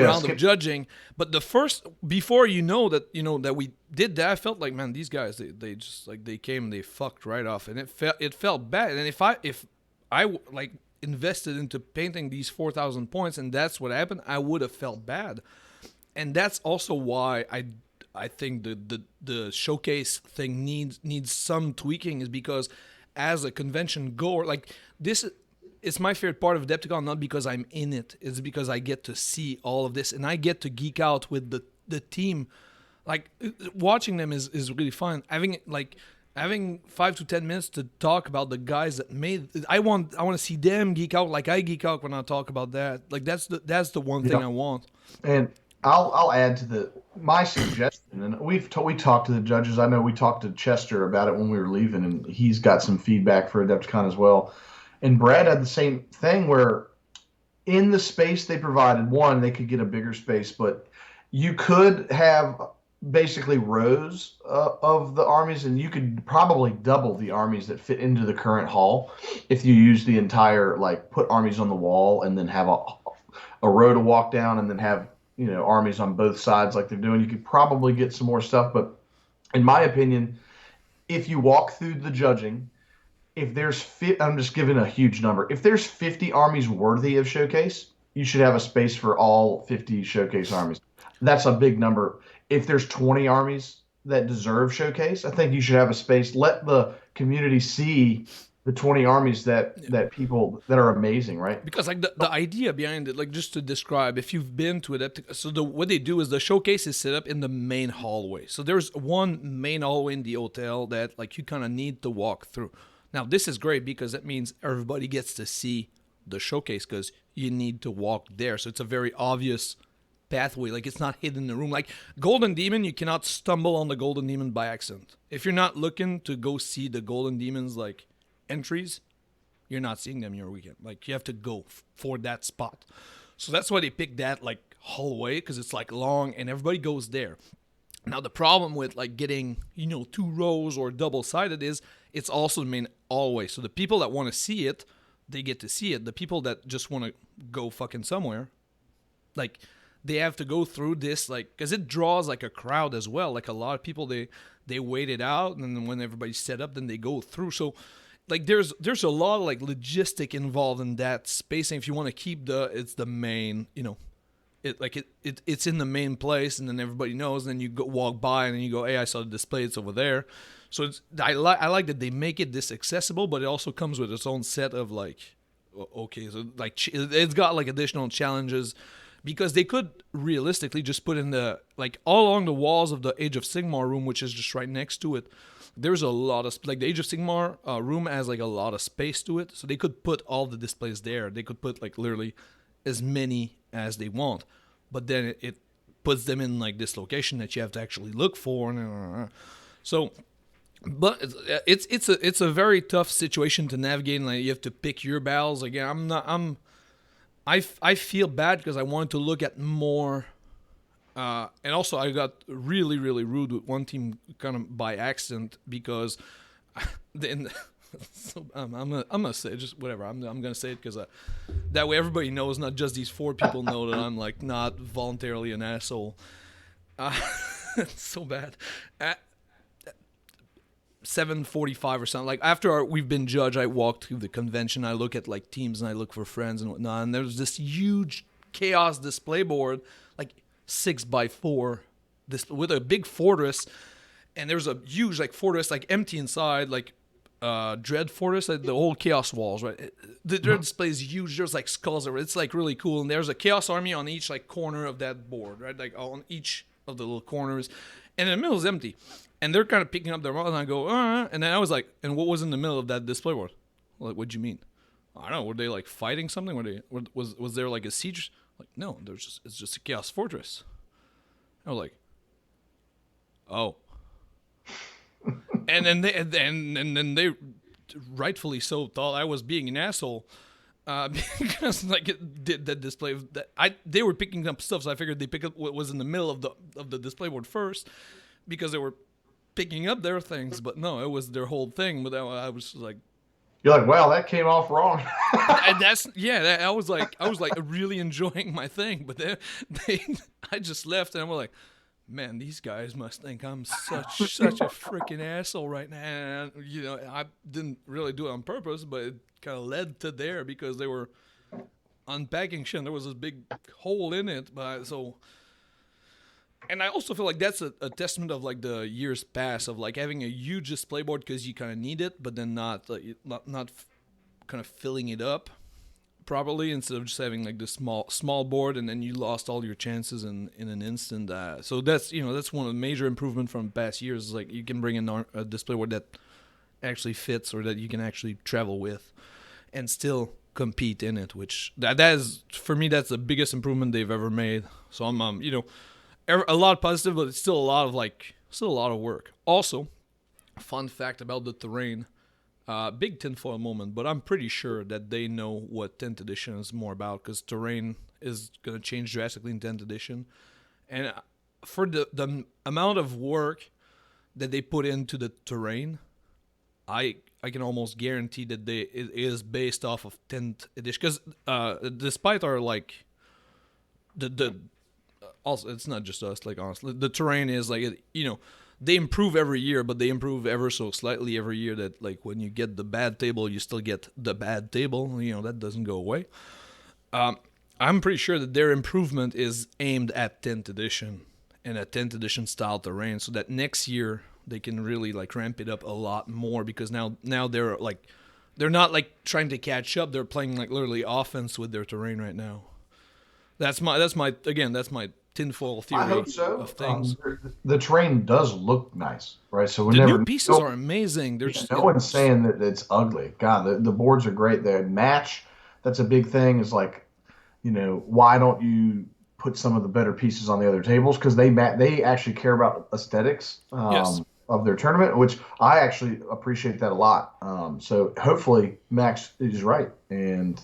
[SPEAKER 1] round of
[SPEAKER 2] skip.
[SPEAKER 1] judging. But the first, before that we did that, I felt like, man, these guys, they just like they came and they fucked right off, and it felt bad. And if I like invested into painting these 4,000 points, and that's what happened, I would have felt bad. And that's also why I think the showcase thing needs some tweaking, is because as a convention goer, like, this, it's my favorite part of Adepticon, not because I'm in it. It's because I get to see all of this, and I get to geek out with the team. Like, watching them is really fun. Having 5 to 10 minutes to talk about the guys that made. I want to see them geek out like I geek out when I talk about that. Like, that's the one thing I want.
[SPEAKER 2] And I'll add to my suggestion, and we talked to the judges. I know we talked to Chester about it when we were leaving, and he's got some feedback for Adepticon as well. And Brad had the same thing where in the space they provided, one, they could get a bigger space, but you could have basically rows of the armies, and you could probably double the armies that fit into the current hall if you use the entire, like, put armies on the wall and then have a row to walk down and then have armies on both sides like they're doing. You could probably get some more stuff, but in my opinion, if you walk through the judging, if there's I'm just giving a huge number. If there's 50 armies worthy of showcase, you should have a space for all 50 showcase armies. That's a big number. If there's 20 armies that deserve showcase, I think you should have a space. Let the community see the 20 armies that people that are amazing, right?
[SPEAKER 1] Because like the idea behind it, like just to describe, if you've been to Adepticon, so what they do is the showcase is set up in the main hallway. So there's one main hallway in the hotel that like you kind of need to walk through. Now this is great because that means everybody gets to see the showcase because you need to walk there. So it's a very obvious pathway. Like it's not hidden in the room. Like Golden Demon, you cannot stumble on the Golden Demon by accident. If you're not looking to go see the Golden Demon's like entries, you're not seeing them in your weekend. Like you have to go for that spot. So that's why they picked that like hallway because it's like long and everybody goes there. Now the problem with like getting, two rows or double sided is it's also the main hallway. So the people that want to see it, they get to see it. The people that just want to go fucking somewhere, like they have to go through this like because it draws like a crowd as well. Like a lot of people they wait it out and then when everybody's set up, then they go through. So like there's a lot of like logistic involved in that spacing. If you want to keep it's the main, it's in the main place, and then everybody knows. And then you go walk by, and then you go, "Hey, I saw the display. It's over there." So I like that they make it this accessible, but it also comes with its own set of like, okay, so like it's got like additional challenges because they could realistically just put in the like all along the walls of the Age of Sigmar room, which is just right next to it. There's a lot of like the Age of Sigmar room has like a lot of space to it, so they could put all the displays there. They could put like literally as many as they want, but then it puts them in like this location that you have to actually look for. So, but it's a very tough situation to navigate. Like you have to pick your battles. Again, I feel bad because I wanted to look at more. And also, I got really, really rude with one team kind of by accident because then. So I'm gonna say just whatever. I'm gonna say it because that way everybody knows. Not just these four people know that I'm like not voluntarily an asshole. It's so bad. At 7:45 or something, like after we've been judged, I walk through the convention. I look at like teams and I look for friends and whatnot. And there's this huge chaos display board, like 6x4, this with a big fortress, and there's a huge like fortress like empty inside, like Dread Fortress, like the old Chaos Walls, right? The Dread display is huge. There's like skulls over. It's like really cool, and there's a Chaos Army on each like corner of that board, right? Like on each of the little corners, and in the middle is empty. And they're kind of picking up their models, and I go, and then I was like, and what was in the middle of that display board? Like, what'd you mean? I don't know. Were they like fighting something? Was there like a siege? Like, no, it's just a Chaos Fortress. I was like, oh. And then they rightfully so thought I was being an asshole because like it did that display that they were picking up stuff, so I figured they pick up what was in the middle of the display board first because they were picking up their things, but no, it was their whole thing. But I was like,
[SPEAKER 2] You're like, wow, that came off wrong.
[SPEAKER 1] and I was like really enjoying my thing, but then I just left and I was like, man, these guys must think I'm such a freaking asshole right now. And, I didn't really do it on purpose, but it kind of led to there because they were unpacking shit. And there was this big hole in it, and I also feel like that's a testament of like the years past of like having a huge display board because you kind of need it, but then not kind of filling it up properly instead of just having like this small board and then you lost all your chances in an instant. So that's one of the major improvement from past years is like you can bring in a display board that actually fits or that you can actually travel with and still compete in it, which that is for me that's the biggest improvement they've ever made. So I'm a lot positive, but it's still a lot of work. Also, fun fact about the terrain. Big tinfoil moment, but I'm pretty sure that they know what 10th edition is more about because terrain is going to change drastically in 10th edition. And for the amount of work that they put into the terrain, I can almost guarantee that it is based off of 10th edition. Because despite our like, also it's not just us, like honestly, the terrain is like, they improve every year, but they improve ever so slightly every year that like when you get the bad table, you still get the bad table. That doesn't go away. I'm pretty sure that their improvement is aimed at 10th edition and a 10th edition style terrain so that next year they can really like ramp it up a lot more because now they're like they're not like trying to catch up. They're playing like literally offense with their terrain right now. That's my tinfoil
[SPEAKER 2] I
[SPEAKER 1] theory
[SPEAKER 2] hope so.
[SPEAKER 1] of things.
[SPEAKER 2] The terrain does look nice, right? So we
[SPEAKER 1] The new
[SPEAKER 2] never
[SPEAKER 1] pieces
[SPEAKER 2] no,
[SPEAKER 1] are amazing.
[SPEAKER 2] yeah, no one's saying that it's ugly. God, the boards are great. The match, that's a big thing. Is like, why don't you put some of the better pieces on the other tables? Because they actually care about aesthetics
[SPEAKER 1] Yes.
[SPEAKER 2] of their tournament, which I actually appreciate that a lot. So hopefully Max is right, and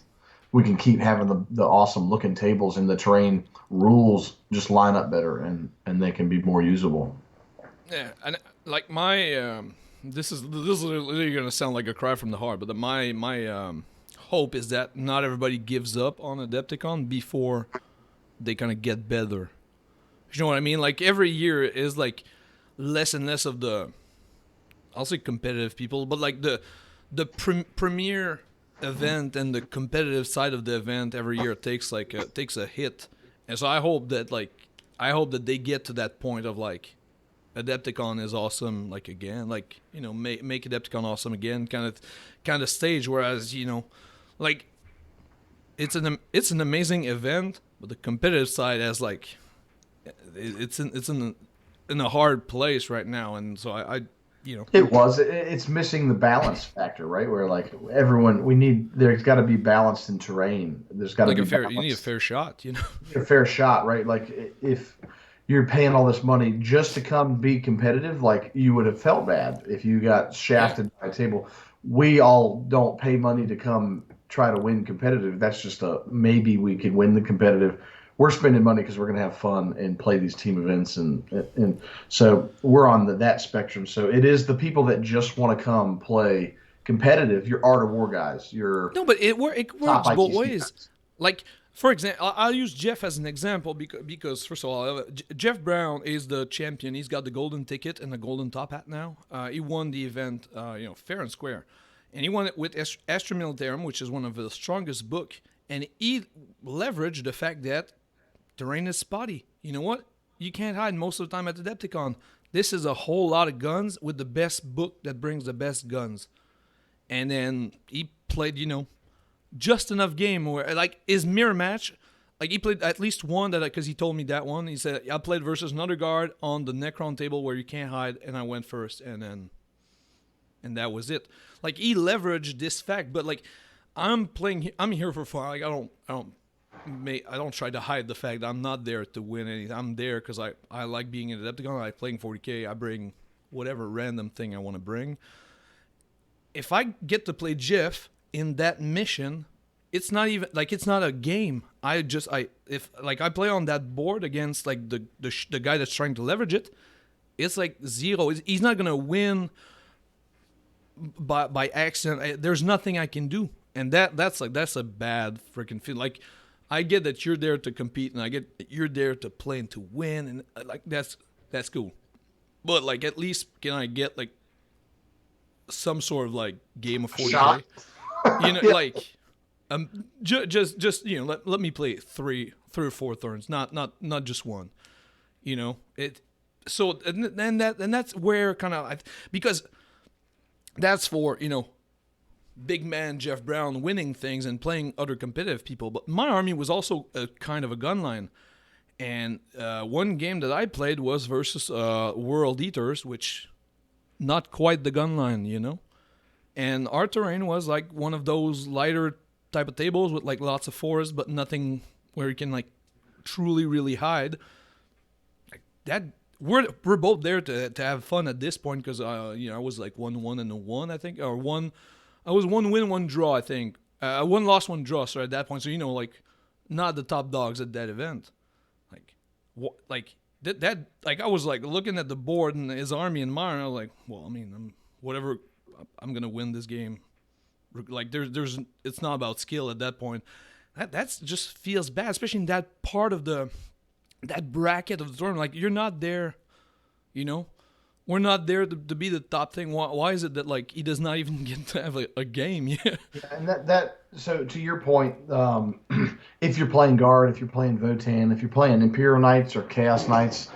[SPEAKER 2] we can keep having the awesome looking tables, and the terrain rules just line up better, and they can be more usable.
[SPEAKER 1] Yeah, and like my this is literally gonna sound like a cry from the heart, but my hope is that not everybody gives up on Adepticon before they kind of get better. You know what I mean? Like every year is like less and less of the, I'll say competitive people, but like the premier event and the competitive side of the event every year takes a hit, and so I hope that they get to that point of like Adepticon is awesome, like again, like make Adepticon awesome again, kind of stage. Whereas like it's an amazing event, but the competitive side has like it's in a hard place right now, and so I
[SPEAKER 2] It was. It's missing the balance factor, right? Where like everyone, there's got to be balanced in terrain. There's got to
[SPEAKER 1] like
[SPEAKER 2] be
[SPEAKER 1] you need a
[SPEAKER 2] balance.
[SPEAKER 1] fair shot,
[SPEAKER 2] A fair shot, right? Like if you're paying all this money just to come be competitive, like you would have felt bad if you got
[SPEAKER 1] Yeah.
[SPEAKER 2] shafted by a table. We all don't pay money to come try to win competitive. That's just a maybe we could win the competitive. We're spending money because we're going to have fun and play these team events, and so we're on that spectrum. So it is the people that just want to come play competitive. Your Art of War guys, your
[SPEAKER 1] No, but it
[SPEAKER 2] top
[SPEAKER 1] works both
[SPEAKER 2] ITC
[SPEAKER 1] ways.
[SPEAKER 2] guys.
[SPEAKER 1] Like, for example, I'll use Jeff as an example because first of all, Jeff Brown is the champion. He's got the golden ticket and the golden top hat now. He won the event, fair and square, and he won it with Astra Militarum, which is one of the strongest book. And he leveraged the fact that terrain is spotty. You know what? You can't hide most of the time at the Adepticon. This is a whole lot of guns with the best book that brings the best guns. And then he played, just enough game where like his mirror match, like he played at least one that because he told me that one. He said I played versus another guard on the Necron table where you can't hide, and I went first, and that was it. Like he leveraged this fact, but like I'm here for fun. Like I don't try to hide the fact that I'm not there to win anything. I'm there because I like being in Adepticon. I like playing 40K. I bring whatever random thing I want to bring. If I get to play Jeff in that mission, it's not even like it's not a game. If like I play on that board against like the guy that's trying to leverage it, it's like zero. He's not gonna win by accident. There's nothing I can do, and that's a bad freaking feel. Like I get that you're there to compete, and I get that you're there to play and to win, and like that's cool. But like at least can I get like some sort of like game of 40K?
[SPEAKER 2] Shot. Yeah.
[SPEAKER 1] Like just let me play three or four turns, not just one. It. So and that's where kind of because that's for big man Jeff Brown winning things and playing other competitive people. But my army was also a kind of a gun line. And one game that I played was versus World Eaters, which not quite the gun line. And our terrain was like one of those lighter type of tables with like lots of forest, but nothing where you can like truly really hide. Like that, we're both there to have fun at this point because I was like 1-1 and a 1 I think, or one. I was 1 win 1 draw I think. 1 loss 1 draw. So at that point, so like not the top dogs at that event. Like like that like I was like looking at the board and his army and mine. I was like, well, I mean, I'm gonna win this game. Like there's it's not about skill at that point. That's just feels bad, especially in that part of that bracket of the tournament. Like you're not there, you know. We're not there to be the top thing. Why is it that like he does not even get to have a game? Yeah.
[SPEAKER 2] And so to your point, if you're playing guard, if you're playing Votan, if you're playing Imperial Knights or Chaos Knights,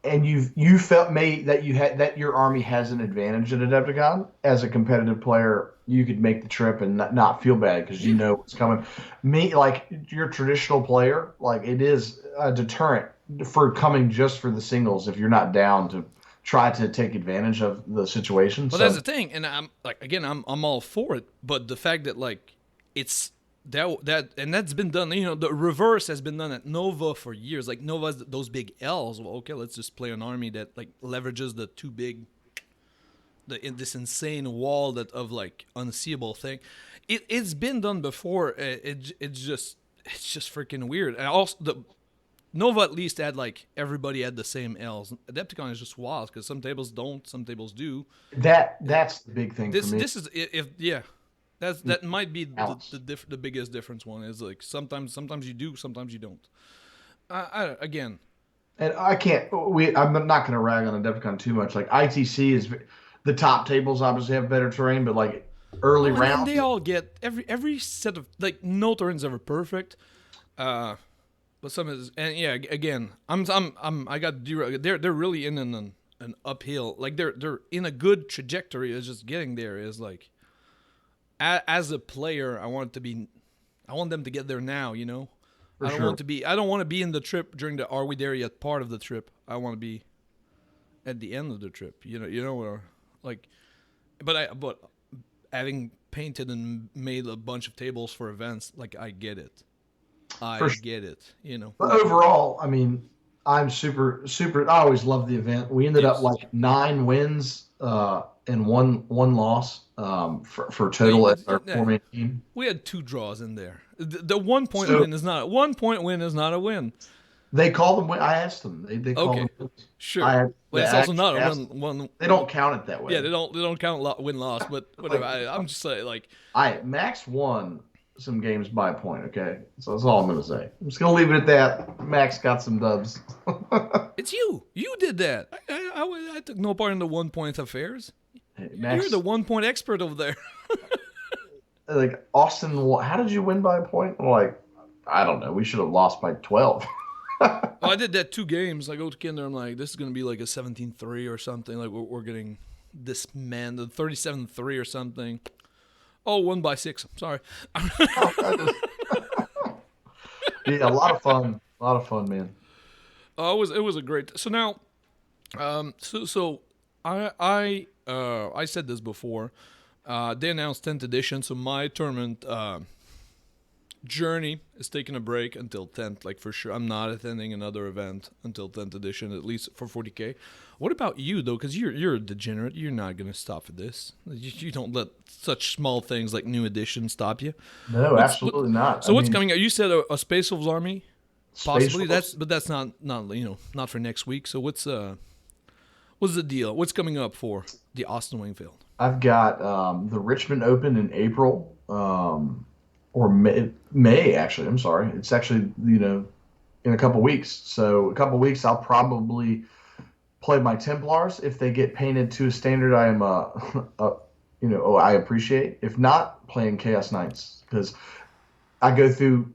[SPEAKER 2] and you felt may that you had that your army has an advantage at Adepticon as a competitive player, you could make the trip and not feel bad because you
[SPEAKER 1] Yeah.
[SPEAKER 2] know what's coming. Me, like your traditional player, like it is a deterrent for coming just for the singles if you're not down to try to take advantage of the situation.
[SPEAKER 1] But that's the
[SPEAKER 2] So
[SPEAKER 1] thing, and I'm like again, I'm all for it. But the fact that like it's and that's been done. You know, the reverse has been done at Nova for years. Like Nova's those big L's. Well, okay, let's just play an army that like leverages the too big, this insane wall that of like unseeable thing. It's been done before. It's just freaking weird. And also the Nova at least had like everybody had the same L's. Adepticon is just wild because some tables don't, some tables do.
[SPEAKER 2] that's the big thing for
[SPEAKER 1] This
[SPEAKER 2] me.
[SPEAKER 1] this is if yeah, that might be
[SPEAKER 2] Balance.
[SPEAKER 1] the biggest difference. One is like sometimes you do, sometimes you don't. Again,
[SPEAKER 2] And I can't. I'm not going to rag on Adepticon too much. Like ITC is the top tables obviously have better terrain, but like early
[SPEAKER 1] oh, and they
[SPEAKER 2] rounds,
[SPEAKER 1] all get every set of like no turns ever perfect. Uh, but some is and yeah, again, I got they're really in an uphill. Like they're in a good trajectory. It's just getting there is like as a player, I want them to get there now. You know,
[SPEAKER 2] for sure.
[SPEAKER 1] I don't want to be in the trip during the are we there yet part of the trip. I want to be at the end of the trip. Or like, but having painted and made a bunch of tables for events, like I get it.
[SPEAKER 2] For
[SPEAKER 1] I
[SPEAKER 2] sure.
[SPEAKER 1] get it. You know.
[SPEAKER 2] But overall, I mean, I'm super. I always loved the event. We ended up
[SPEAKER 1] Yes.
[SPEAKER 2] like 9 wins and one loss for
[SPEAKER 1] No,
[SPEAKER 2] total as our four-man team.
[SPEAKER 1] we had two draws in there. The 1 point
[SPEAKER 2] So
[SPEAKER 1] win is not 1 point win is not a win.
[SPEAKER 2] they call them. I asked them. They call them
[SPEAKER 1] Okay,
[SPEAKER 2] wins.
[SPEAKER 1] sure.
[SPEAKER 2] I had
[SPEAKER 1] But
[SPEAKER 2] to
[SPEAKER 1] it's also
[SPEAKER 2] actually
[SPEAKER 1] not a
[SPEAKER 2] ask
[SPEAKER 1] one
[SPEAKER 2] them.
[SPEAKER 1] one.
[SPEAKER 2] They don't count it that
[SPEAKER 1] Yeah,
[SPEAKER 2] way.
[SPEAKER 1] they don't count win loss, but whatever.
[SPEAKER 2] Like
[SPEAKER 1] I'm just saying like
[SPEAKER 2] Max won some games by a point. Okay, so that's all I'm gonna say. I'm just gonna leave it at that. Max got some dubs.
[SPEAKER 1] it's you. You did that. I took no part in the 1 point affairs.
[SPEAKER 2] Hey,
[SPEAKER 1] You're the
[SPEAKER 2] Max,
[SPEAKER 1] 1 point expert over there.
[SPEAKER 2] like Austin, how did you win by a point? I'm like, I don't know. We should have lost by 12.
[SPEAKER 1] Oh, I did that 2 games. I go to Kinder. I'm like, this is gonna be like a 17-3 or something. Like we're getting dismanded 37-3 or something. Oh, 1 by 6. Sorry.
[SPEAKER 2] Yeah, a lot of fun. A lot of fun, man.
[SPEAKER 1] It was a great. So now, so I said this before. They announced 10th edition, so my tournament journey is taking a break until 10th. Like for sure, I'm not attending another event until 10th edition, at least for 40K. What about you though? Because you're a degenerate. You're not gonna stop for this. You don't let such small things like new edition stop you.
[SPEAKER 2] No, absolutely not. I
[SPEAKER 1] So what's
[SPEAKER 2] mean,
[SPEAKER 1] coming out? You said a Space Wolves army.
[SPEAKER 2] Space
[SPEAKER 1] Possibly
[SPEAKER 2] Force.
[SPEAKER 1] that's not not for next week. So what's the deal? What's coming up for the Austin Wingfield?
[SPEAKER 2] I've got the Richmond Open in April, or May actually. I'm sorry. It's actually in a couple weeks. So a couple weeks, I'll probably play my Templars if they get painted to a standard I am I appreciate. If not, playing Chaos Knights because I go through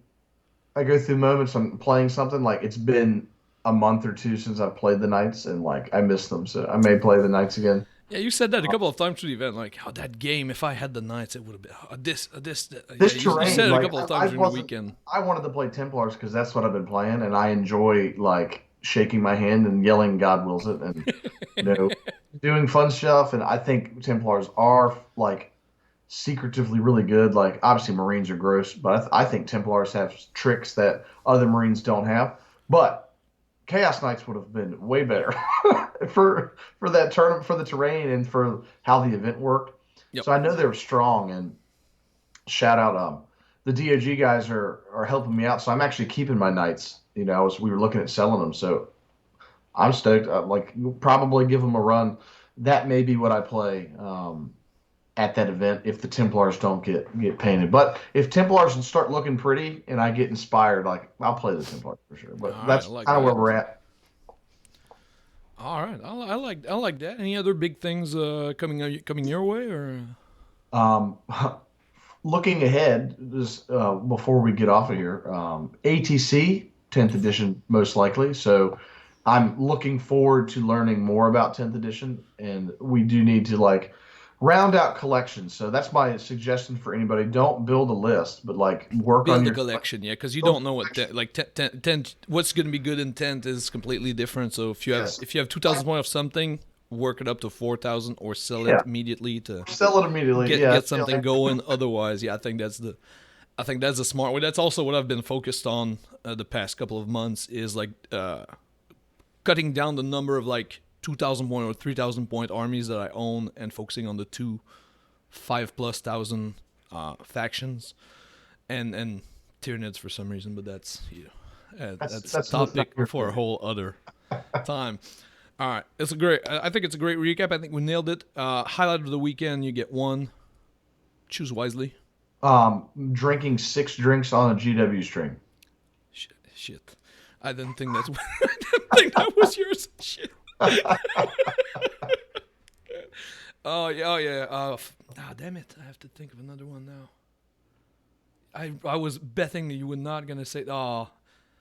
[SPEAKER 2] I go through moments I'm playing something like it's been a month or two since I've played the Knights and like I miss them, so I may play the Knights again.
[SPEAKER 1] Yeah, you said that a couple of times through the event. Like, oh, that game. If I had the Knights, it would have been this. Yeah,
[SPEAKER 2] This
[SPEAKER 1] you
[SPEAKER 2] terrain,
[SPEAKER 1] said it a
[SPEAKER 2] like
[SPEAKER 1] couple of
[SPEAKER 2] I
[SPEAKER 1] times during the
[SPEAKER 2] wasn't,
[SPEAKER 1] weekend.
[SPEAKER 2] I wanted to play Templars because that's what I've been playing, and I enjoy like shaking my hand and yelling "God wills it" and you know doing fun stuff. And I think Templars are like secretively really good. Like obviously Marines are gross, but I think Templars have tricks that other Marines don't have. But Chaos Knights would have been way better for that tournament, for the terrain, and for how the event worked.
[SPEAKER 1] Yep.
[SPEAKER 2] So I know they were strong, and shout out the DOG guys are helping me out. So I'm actually keeping my Knights. We were looking at selling them, so I'm stoked. Like probably give them a run. That may be what I play at that event if the Templars don't get painted. But if Templars start looking pretty and I get inspired, like I'll play the Templars for sure. But
[SPEAKER 1] All right, I
[SPEAKER 2] that's
[SPEAKER 1] like
[SPEAKER 2] kind of where
[SPEAKER 1] that.
[SPEAKER 2] we're at.
[SPEAKER 1] All right, I like that. Any other big things coming your way or?
[SPEAKER 2] Um, looking ahead, this before we get off of here, ATC 10th edition most likely. So I'm looking forward to learning more about 10th edition, and we do need to like round out collections. So that's my suggestion for anybody. Don't build a list, but like work on
[SPEAKER 1] Build a
[SPEAKER 2] your
[SPEAKER 1] collection, yeah, because you
[SPEAKER 2] build
[SPEAKER 1] don't know what
[SPEAKER 2] collection.
[SPEAKER 1] like 10, what's going to be good in 10th is completely different. So
[SPEAKER 2] Yes.
[SPEAKER 1] if you have 2,000 points of something, work it up to 4,000 or sell
[SPEAKER 2] Yeah.
[SPEAKER 1] it immediately to
[SPEAKER 2] Sell it immediately. Yeah.
[SPEAKER 1] get something going. Otherwise, yeah, I think that's the smart way. That's also what I've been focused on the past couple of months is like cutting down the number of like 2,000 point or 3,000 point armies that I own and focusing on the 5,000+ factions and Tyranids for some reason, but that's that's
[SPEAKER 2] That's not
[SPEAKER 1] topic
[SPEAKER 2] your
[SPEAKER 1] for a
[SPEAKER 2] thing.
[SPEAKER 1] whole other time. All right, it's a great. I think it's a great recap. I think we nailed it. Highlight of the weekend: you get one. Choose wisely.
[SPEAKER 2] Drinking 6 drinks on a GW stream.
[SPEAKER 1] Shit. I didn't think that's. I didn't think that was yours. Shit. Oh yeah, oh yeah. Damn it! I have to think of another one now. I was betting that you were not gonna say. Oh,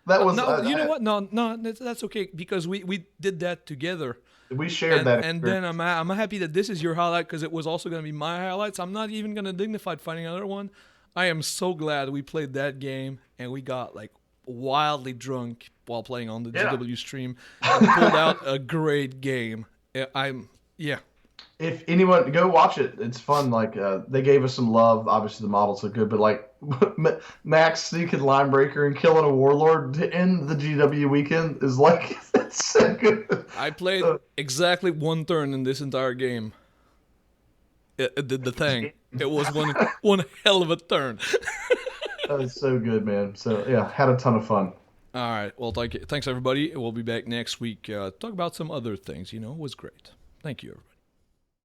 [SPEAKER 2] That was
[SPEAKER 1] no. You know what? No, no. That's okay because we did that together.
[SPEAKER 2] we shared that
[SPEAKER 1] And then
[SPEAKER 2] experience.
[SPEAKER 1] I'm happy that this is your highlight because it was also going to be my highlights. I'm not even going to dignify finding another one. I am so glad we played that game and we got like wildly drunk while playing on the
[SPEAKER 2] Yeah.
[SPEAKER 1] GW stream and pulled out a great game. Yeah.
[SPEAKER 2] If anyone go watch it, it's fun. Like they gave us some love. Obviously, the models look good, but like Max sneaking Linebreaker and killing a warlord to end the GW weekend is like it's so good.
[SPEAKER 1] I played
[SPEAKER 2] So,
[SPEAKER 1] exactly one turn in this entire game. It did the thing. It was one hell of a turn.
[SPEAKER 2] that is so good, man. So yeah, had a ton of fun.
[SPEAKER 1] All right. Well, thanks everybody. We'll be back next week. Talk about some other things. It was great. Thank you, everybody.